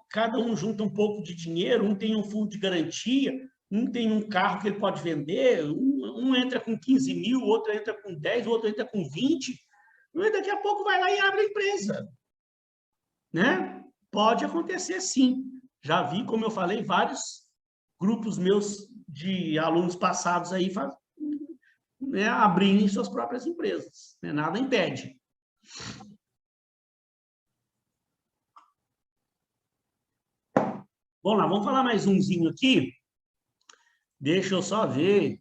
cada um junta um pouco de dinheiro, um tem um fundo de garantia, um tem um carro que ele pode vender, um entra com 15 mil, o outro entra com 10, o outro entra com 20, e daqui a pouco vai lá e abre a empresa. Né? Pode acontecer, sim. Já vi, como eu falei, vários grupos meus de alunos passados aí né, abrirem suas próprias empresas. Né? Nada impede. Bom, lá, vamos falar mais umzinho aqui. Deixa eu só ver.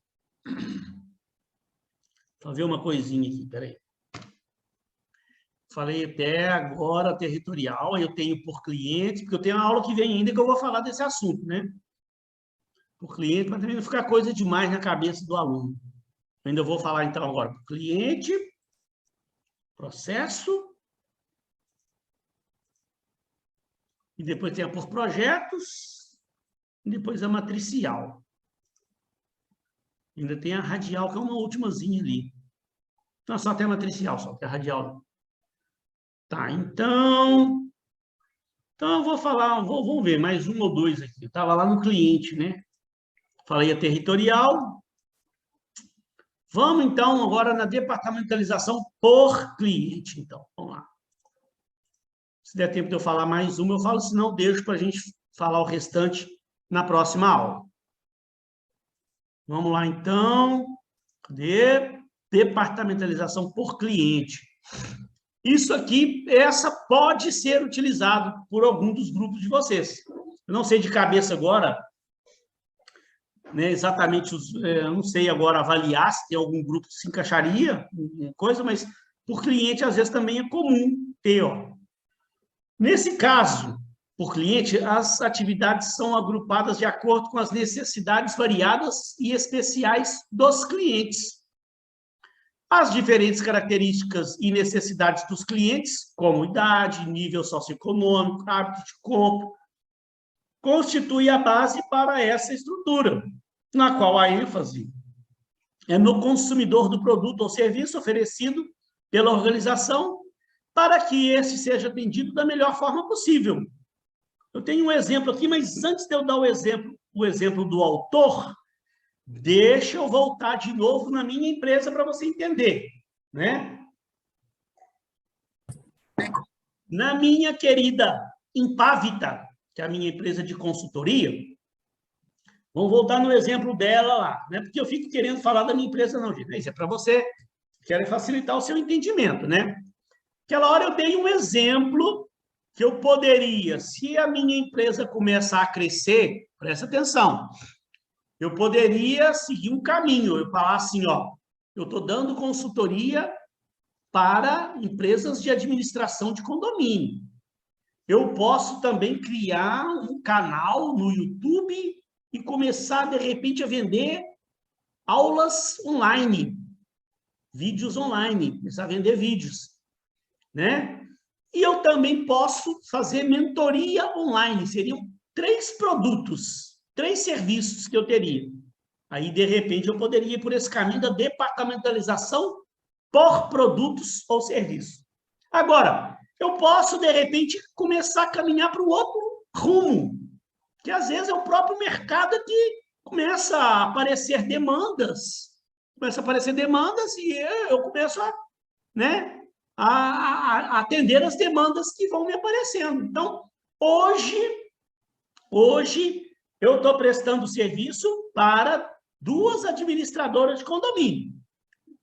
Só ver uma coisinha aqui, peraí. Falei até agora territorial, eu tenho por cliente, porque eu tenho uma aula que vem ainda que eu vou falar desse assunto, né? Por cliente, mas também não ficar coisa demais na cabeça do aluno. Eu ainda vou falar, então, agora por cliente, processo, e depois tem a por projetos, e depois a matricial. Ainda tem a radial, que é uma ultimazinha ali. Então, só tem a matricial, só, que é a radial. Tá, então eu vou falar, vamos ver, mais um ou dois aqui. Eu estava lá no cliente, né? Falei a territorial. Vamos, então, agora na departamentalização por cliente. Então, vamos lá. Se der tempo de eu falar mais uma, eu falo, senão deixo para a gente falar o restante na próxima aula. Vamos lá, então. Cadê? Departamentalização por cliente. Isso aqui, essa pode ser utilizado por algum dos grupos de vocês. Eu não sei de cabeça agora, né, exatamente, eu não sei agora avaliar se tem algum grupo que se encaixaria, coisa, mas por cliente, às vezes, também é comum ter. Ó. Nesse caso, por cliente, as atividades são agrupadas de acordo com as necessidades variadas e especiais dos clientes. As diferentes características e necessidades dos clientes, como idade, nível socioeconômico, hábito de compra, constituem a base para essa estrutura, na qual a ênfase é no consumidor do produto ou serviço oferecido pela organização para que esse seja atendido da melhor forma possível. Eu tenho um exemplo aqui, mas antes de eu dar o exemplo do autor, deixa eu voltar de novo na minha empresa para você entender, né? Na minha querida Impavita, que é a minha empresa de consultoria, vamos voltar no exemplo dela lá, né? Porque eu fico querendo falar da minha empresa, não, gente. Isso é para você, quero facilitar o seu entendimento, né? Aquela hora eu dei um exemplo que eu poderia, se a minha empresa começar a crescer, presta atenção, eu poderia seguir um caminho, eu falar assim, ó, eu estou dando consultoria para empresas de administração de condomínio. Eu posso também criar um canal no YouTube e começar, de repente, a vender aulas online, vídeos online, começar a vender vídeos, né? E eu também posso fazer mentoria online, seriam 3 produtos, 3 serviços que eu teria. Aí, de repente, eu poderia ir por esse caminho da departamentalização por produtos ou serviços. Agora, eu posso, de repente, começar a caminhar para o outro rumo, que às vezes é o próprio mercado que começa a aparecer demandas. E eu começo a, né, a atender as demandas que vão me aparecendo. Então, hoje eu estou prestando serviço para 2 administradoras de condomínio.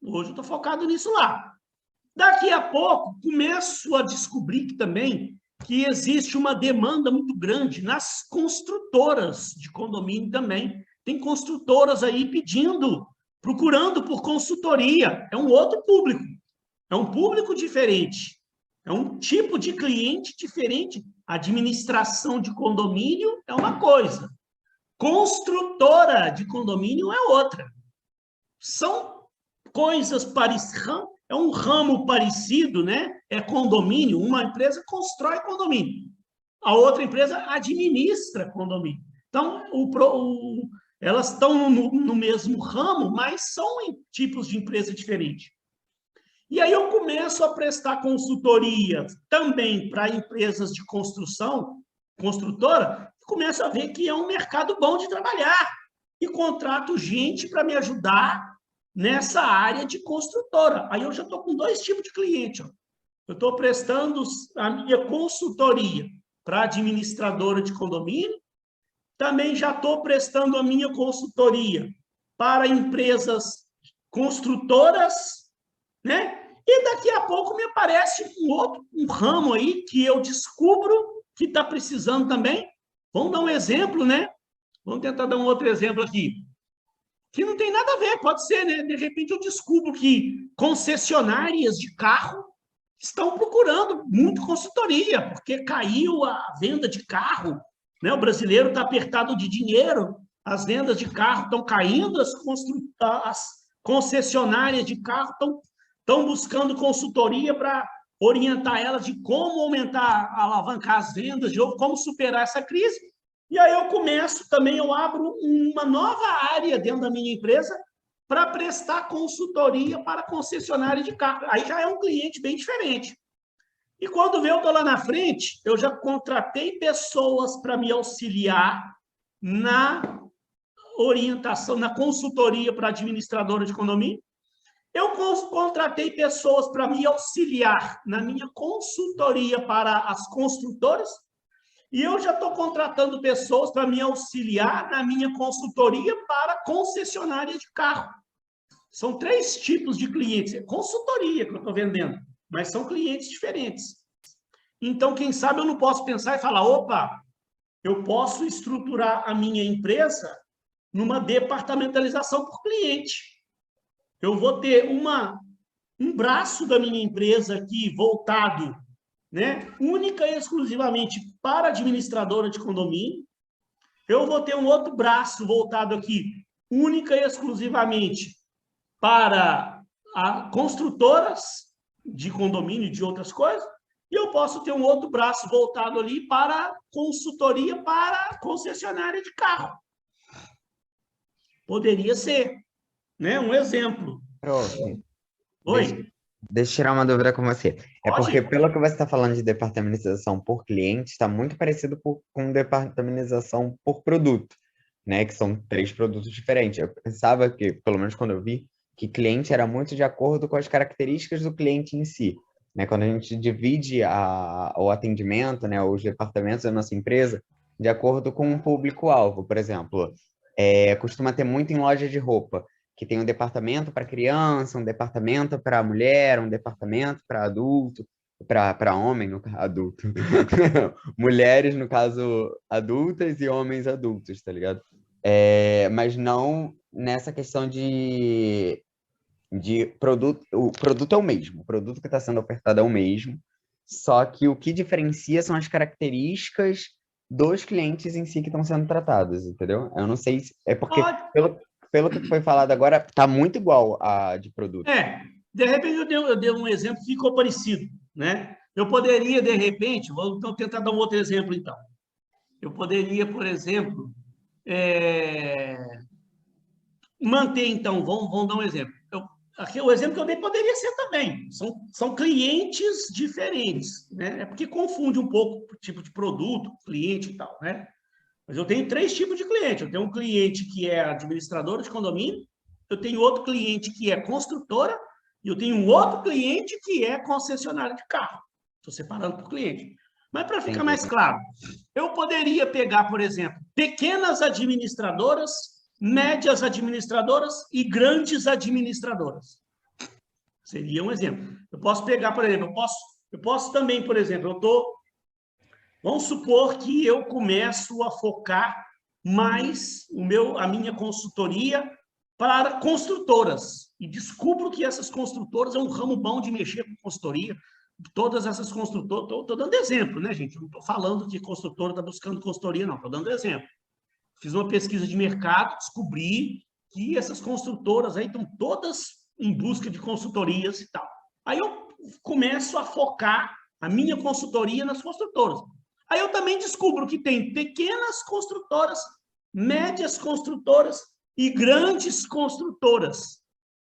Hoje eu estou focado nisso lá. Daqui a pouco, começo a descobrir também que existe uma demanda muito grande nas construtoras de condomínio também. Tem construtoras aí procurando por consultoria. É um outro público. É um público diferente. É um tipo de cliente diferente. Administração de condomínio é uma coisa. Construtora de condomínio é outra. São coisas parecidas. É um ramo parecido, né? É condomínio. Uma empresa constrói condomínio. A outra empresa administra condomínio. Então, elas estão no mesmo ramo, mas são em tipos de empresa diferentes. E aí eu começo a prestar consultoria também para empresas de construção, construtora, e começo a ver que é um mercado bom de trabalhar. E contrato gente para me ajudar nessa área de construtora. Aí eu já estou com 2 tipos de cliente. Ó. Eu estou prestando a minha consultoria para administradora de condomínio, também já estou prestando a minha consultoria para empresas construtoras, né? E daqui a pouco me aparece um ramo aí que eu descubro que está precisando também. Vamos dar um exemplo, né? Vamos tentar dar um outro exemplo aqui. Que não tem nada a ver, pode ser, né? De repente eu descubro que concessionárias de carro estão procurando muito consultoria, porque caiu a venda de carro, né? O brasileiro está apertado de dinheiro, as vendas de carro estão caindo, as concessionárias de carro estão buscando consultoria para orientar elas de como aumentar, alavancar as vendas, de como superar essa crise. E aí eu abro uma nova área dentro da minha empresa para prestar consultoria para concessionária de carro. Aí já é um cliente bem diferente. E quando eu estou lá na frente, eu já contratei pessoas para me auxiliar na orientação, na consultoria para administradora de condomínio. Eu contratei pessoas para me auxiliar na minha consultoria para as construtoras. E eu já estou contratando pessoas para me auxiliar na minha consultoria para concessionária de carro. São 3 tipos de clientes. É consultoria que eu estou vendendo, mas são clientes diferentes. Então, quem sabe eu não posso pensar e falar, opa, eu posso estruturar a minha empresa numa departamentalização por cliente. Eu vou ter um braço da minha empresa aqui voltado, né, única e exclusivamente para administradora de condomínio. Eu vou ter um outro braço voltado aqui, única e exclusivamente para construtoras de condomínio e de outras coisas, e eu posso ter um outro braço voltado ali para consultoria para concessionária de carro. Poderia ser, né? Um exemplo. Prof, Oi? deixa eu tirar uma dúvida com você. É Pode? porque, pelo que você está falando de departamentização por cliente, está muito parecido com departamentização por produto, né? Que são 3 produtos diferentes. Eu pensava que, pelo menos quando eu vi, que cliente era muito de acordo com as características do cliente em si, né? Quando a gente divide o atendimento, né, os departamentos da nossa empresa, de acordo com o público-alvo. Por exemplo, costuma ter muito em loja de roupa, que tem um departamento para criança, um departamento para mulher, um departamento para adulto, para homem, no caso, adulto. Mulheres, no caso, adultas e homens adultos, tá ligado? Mas não nessa questão de produto. O produto é o mesmo, o produto que está sendo ofertado é o mesmo, só que o que diferencia são as características dos clientes em si que estão sendo tratados, entendeu? Eu não sei se... É porque, Pode. pelo que foi falado agora, tá muito igual a de produto. De repente eu dei um exemplo que ficou parecido, né? Eu poderia, de repente, vou então tentar dar um outro exemplo, então. Eu poderia, por exemplo, manter, então, vamos dar um exemplo. Aqui, o exemplo que eu dei poderia ser também. São clientes diferentes, né? É porque confunde um pouco o tipo de produto, cliente e tal, né? Mas eu tenho 3 tipos de cliente. Eu tenho um cliente que é administradora de condomínio, eu tenho outro cliente que é construtora, e eu tenho um outro cliente que é concessionária de carro. Estou separando por cliente. Mas para ficar Entendi. mais claro, eu poderia pegar, por exemplo, pequenas administradoras, médias administradoras e grandes administradoras. Seria um exemplo. Eu posso pegar, por exemplo, eu posso também, por exemplo, vamos supor que eu começo a focar mais a minha consultoria para construtoras. E descubro que essas construtoras é um ramo bom de mexer com consultoria. Todas essas construtoras, estou dando exemplo, né, gente? Não estou falando que construtora está buscando consultoria, não, estou dando exemplo. Fiz uma pesquisa de mercado, descobri que essas construtoras aí estão todas em busca de consultorias e tal. Aí eu começo a focar a minha consultoria nas construtoras. Aí eu também descubro que tem pequenas construtoras, médias construtoras e grandes construtoras.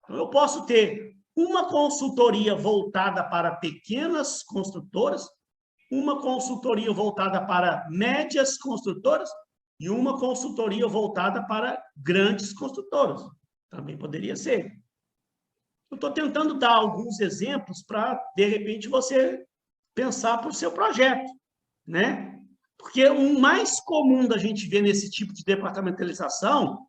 Então, eu posso ter uma consultoria voltada para pequenas construtoras, uma consultoria voltada para médias construtoras e uma consultoria voltada para grandes construtoras. Também poderia ser. Eu estou tentando dar alguns exemplos para, de repente, você pensar para o seu projeto, né? Porque o mais comum da gente ver nesse tipo de departamentalização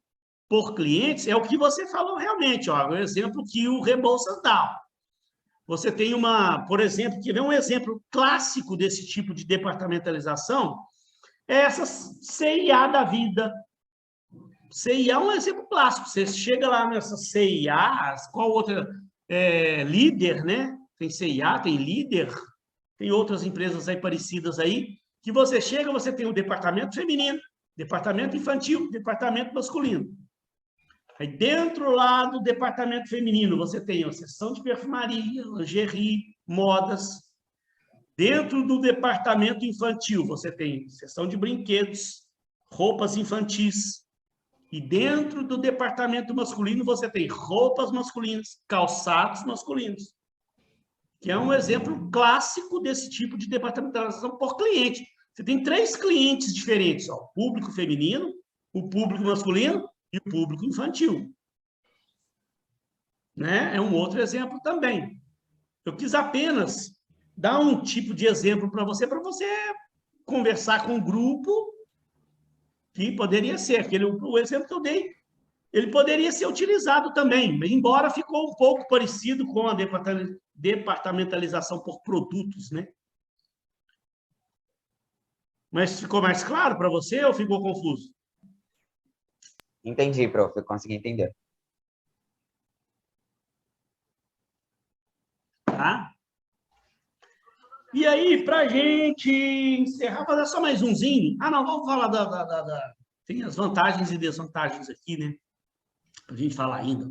por clientes é o que você falou realmente, ó, o exemplo que o Rebouças dá. Você tem por exemplo, que vem um exemplo clássico desse tipo de departamentalização, é essa CIA da vida. CIA é um exemplo clássico. Você chega lá nessa CIA, qual outra? Líder, né? Tem CIA, tem Líder, tem outras empresas aí parecidas aí, que você chega, você tem o departamento feminino, departamento infantil, departamento masculino. Aí dentro lá do departamento feminino, você tem a seção de perfumaria, lingerie, modas. Dentro do departamento infantil, você tem seção de brinquedos, roupas infantis. E dentro do departamento masculino, você tem roupas masculinas, calçados masculinos. Que é um exemplo clássico desse tipo de departamentalização por cliente. Você tem 3 clientes diferentes, ó, o público feminino, o público masculino e o público infantil. Né? É um outro exemplo também. Eu quis apenas dar um tipo de exemplo para você conversar com um grupo que poderia ser. O exemplo que eu dei, ele poderia ser utilizado também, embora ficou um pouco parecido com a departamentalização por produtos, né? Mas ficou mais claro para você ou ficou confuso? Entendi, prof, eu consegui entender. Tá? E aí, para a gente encerrar, fazer só mais umzinho. Ah, não, vamos falar Tem as vantagens e desvantagens aqui, né? Para a gente falar ainda.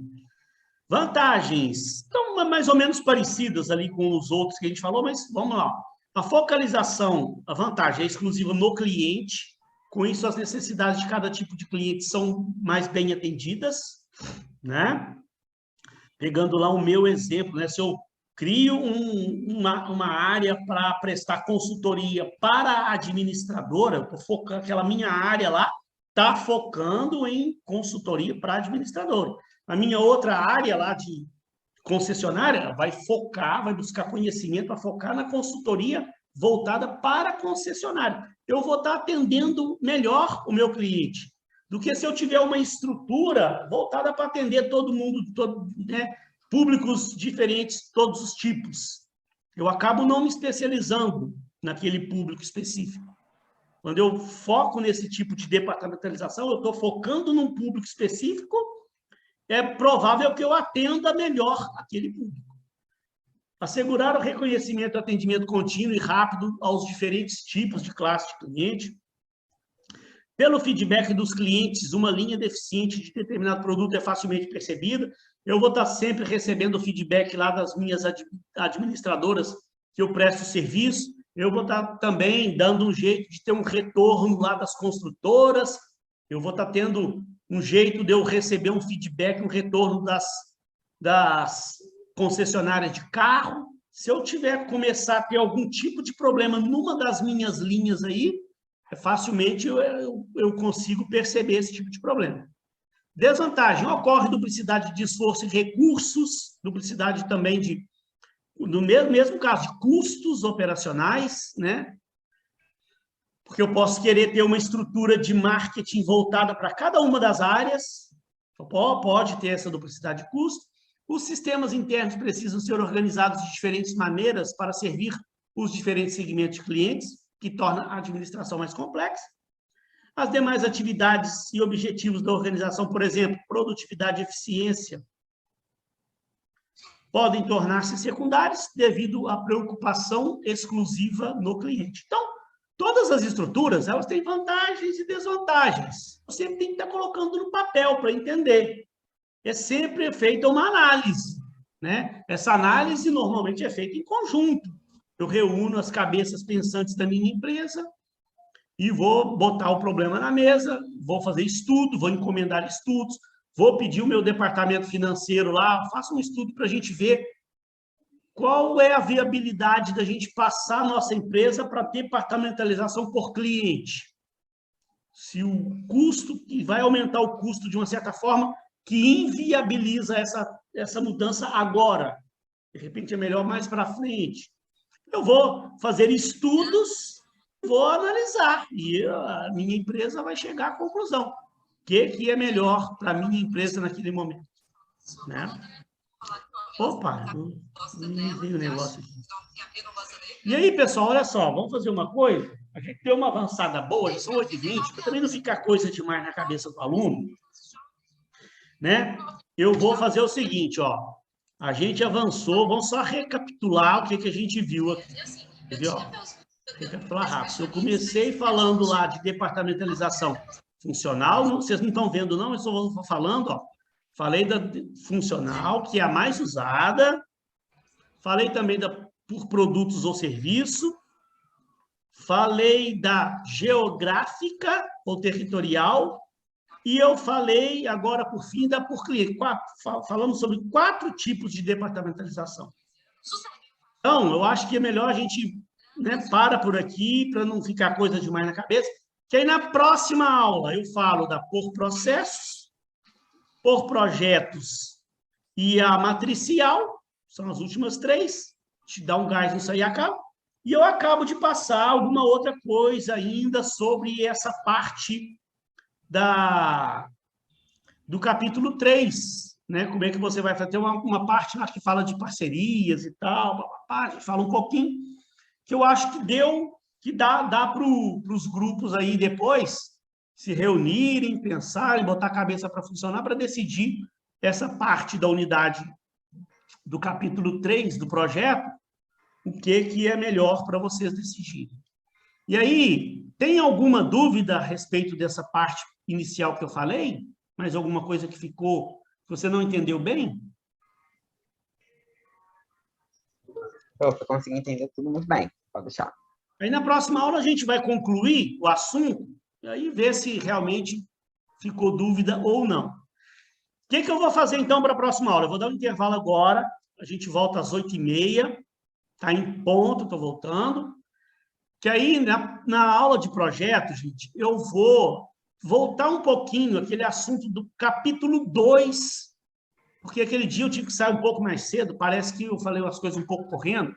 Vantagens estão mais ou menos parecidas ali com os outros que a gente falou, mas vamos lá. A focalização, a vantagem é exclusiva no cliente. Com isso, as necessidades de cada tipo de cliente são mais bem atendidas, né? Pegando lá o meu exemplo, né? Se eu crio uma área para prestar consultoria para a administradora, aquela minha área lá está focando em consultoria para a administradora. A minha outra área lá de concessionária vai focar, vai buscar conhecimento, vai focar na consultoria voltada para a concessionária. Eu vou estar atendendo melhor o meu cliente do que se eu tiver uma estrutura voltada para atender todo mundo, né? Públicos diferentes, todos os tipos. Eu acabo não me especializando naquele público específico. Quando eu foco nesse tipo de departamentalização, eu estou focando num público específico, é provável que eu atenda melhor aquele público. Assegurar o reconhecimento e atendimento contínuo e rápido aos diferentes tipos de classe de cliente. Pelo feedback dos clientes, uma linha deficiente de determinado produto é facilmente percebida. Eu vou estar sempre recebendo feedback lá das minhas administradoras que eu presto serviço. Eu vou estar também dando um jeito de ter um retorno lá das construtoras. Eu vou estar tendo um jeito de eu receber um feedback, um retorno das concessionárias de carro. Se eu começar a ter algum tipo de problema numa das minhas linhas aí, facilmente eu consigo perceber esse tipo de problema. Desvantagem, ocorre duplicidade de esforço e recursos, duplicidade também no mesmo caso, de custos operacionais, né? Porque eu posso querer ter uma estrutura de marketing voltada para cada uma das áreas, pode ter essa duplicidade de custo. Os sistemas internos precisam ser organizados de diferentes maneiras para servir os diferentes segmentos de clientes, que torna a administração mais complexa. As demais atividades e objetivos da organização, por exemplo, produtividade e eficiência, podem tornar-se secundários devido à preocupação exclusiva no cliente. Então, todas as estruturas, elas têm vantagens e desvantagens. Você sempre tem que estar colocando no papel para entender. É sempre feita uma análise, né? Essa análise normalmente é feita em conjunto. Eu reúno as cabeças pensantes da minha empresa e vou botar o problema na mesa, vou fazer estudo, vou encomendar estudos, vou pedir o meu departamento financeiro lá, faça um estudo para a gente ver qual é a viabilidade da gente passar a nossa empresa para departamentalização por cliente. Se o custo, que vai aumentar o custo de uma certa forma, que inviabiliza essa mudança agora. De repente é melhor mais para frente. Eu vou fazer estudos, vou analisar, e a minha empresa vai chegar à conclusão. O que é melhor para a minha empresa naquele momento? Né? Opa, não veio o negócio aqui. E aí, pessoal, olha só, vamos fazer uma coisa? A gente deu uma avançada boa, já são 8h20, para também não ficar coisa demais na cabeça do aluno, né? Eu vou fazer o seguinte, ó. A gente avançou, vamos só recapitular o que a gente viu aqui. Entendeu? Recapitular rápido. Eu comecei falando lá de departamentalização funcional, vocês não estão vendo não, eu só vou falando, ó. Falei da funcional, que é a mais usada. Falei também por produtos ou serviço. Falei da geográfica ou territorial. E eu falei, agora, por fim, da por cliente. Falamos sobre 4 tipos de departamentalização. Então, eu acho que é melhor a gente, né, para por aqui, para não ficar coisa demais na cabeça, que aí na próxima aula eu falo da por processos, por projetos e a matricial, são as últimas 3, te dá um gás nisso aí e acaba. E eu acabo de passar alguma outra coisa ainda sobre essa parte do capítulo 3, né? Como é que você vai fazer? Tem uma parte lá que fala de parcerias e tal, a gente fala um pouquinho, que eu acho que dá para os grupos aí depois se reunirem, pensarem, botar a cabeça para funcionar, para decidir essa parte da unidade do capítulo 3 do projeto, o que é melhor para vocês decidirem. E aí, tem alguma dúvida a respeito dessa parte inicial que eu falei? Mais alguma coisa que ficou, que você não entendeu bem? Eu consegui entender tudo muito bem, pode deixar. Aí, na próxima aula, a gente vai concluir o assunto e aí ver se realmente ficou dúvida ou não. O que eu vou fazer, então, para a próxima aula? Eu vou dar um intervalo agora, a gente volta às 8h30, está em ponto, estou voltando. Que aí, na aula de projeto, gente, eu vou voltar um pouquinho aquele assunto do capítulo 2, porque aquele dia eu tive que sair um pouco mais cedo, parece que eu falei umas coisas um pouco correndo.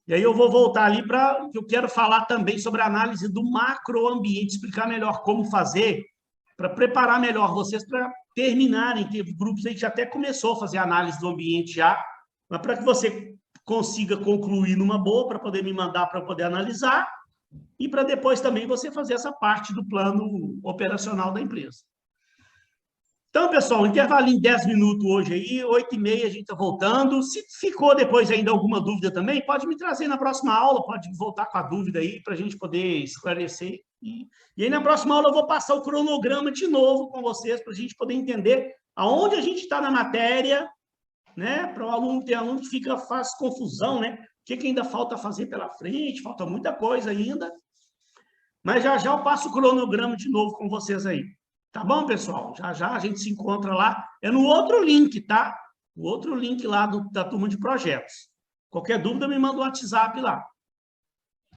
E aí eu vou voltar ali para... Eu quero falar também sobre a análise do macroambiente, explicar melhor como fazer, para preparar melhor vocês para terminarem. Teve grupos aí que já até começou a fazer análise do ambiente já, mas para que você consiga concluir numa boa, para poder me mandar para eu poder analisar, e para depois também você fazer essa parte do plano operacional da empresa. Então, pessoal, intervalinho 10 minutos hoje aí, 8h30 a gente está voltando. Se ficou depois ainda alguma dúvida também, pode me trazer na próxima aula, pode voltar com a dúvida aí, para a gente poder esclarecer. E aí, na próxima aula, eu vou passar o cronograma de novo com vocês, para a gente poder entender aonde a gente está na matéria, né? Para o aluno, tem aluno que faz confusão, né? O que ainda falta fazer pela frente, falta muita coisa ainda. Mas já eu passo o cronograma de novo com vocês aí. Tá bom, pessoal? Já a gente se encontra lá. É no outro link, tá? O outro link lá da turma de projetos. Qualquer dúvida, me manda um WhatsApp lá.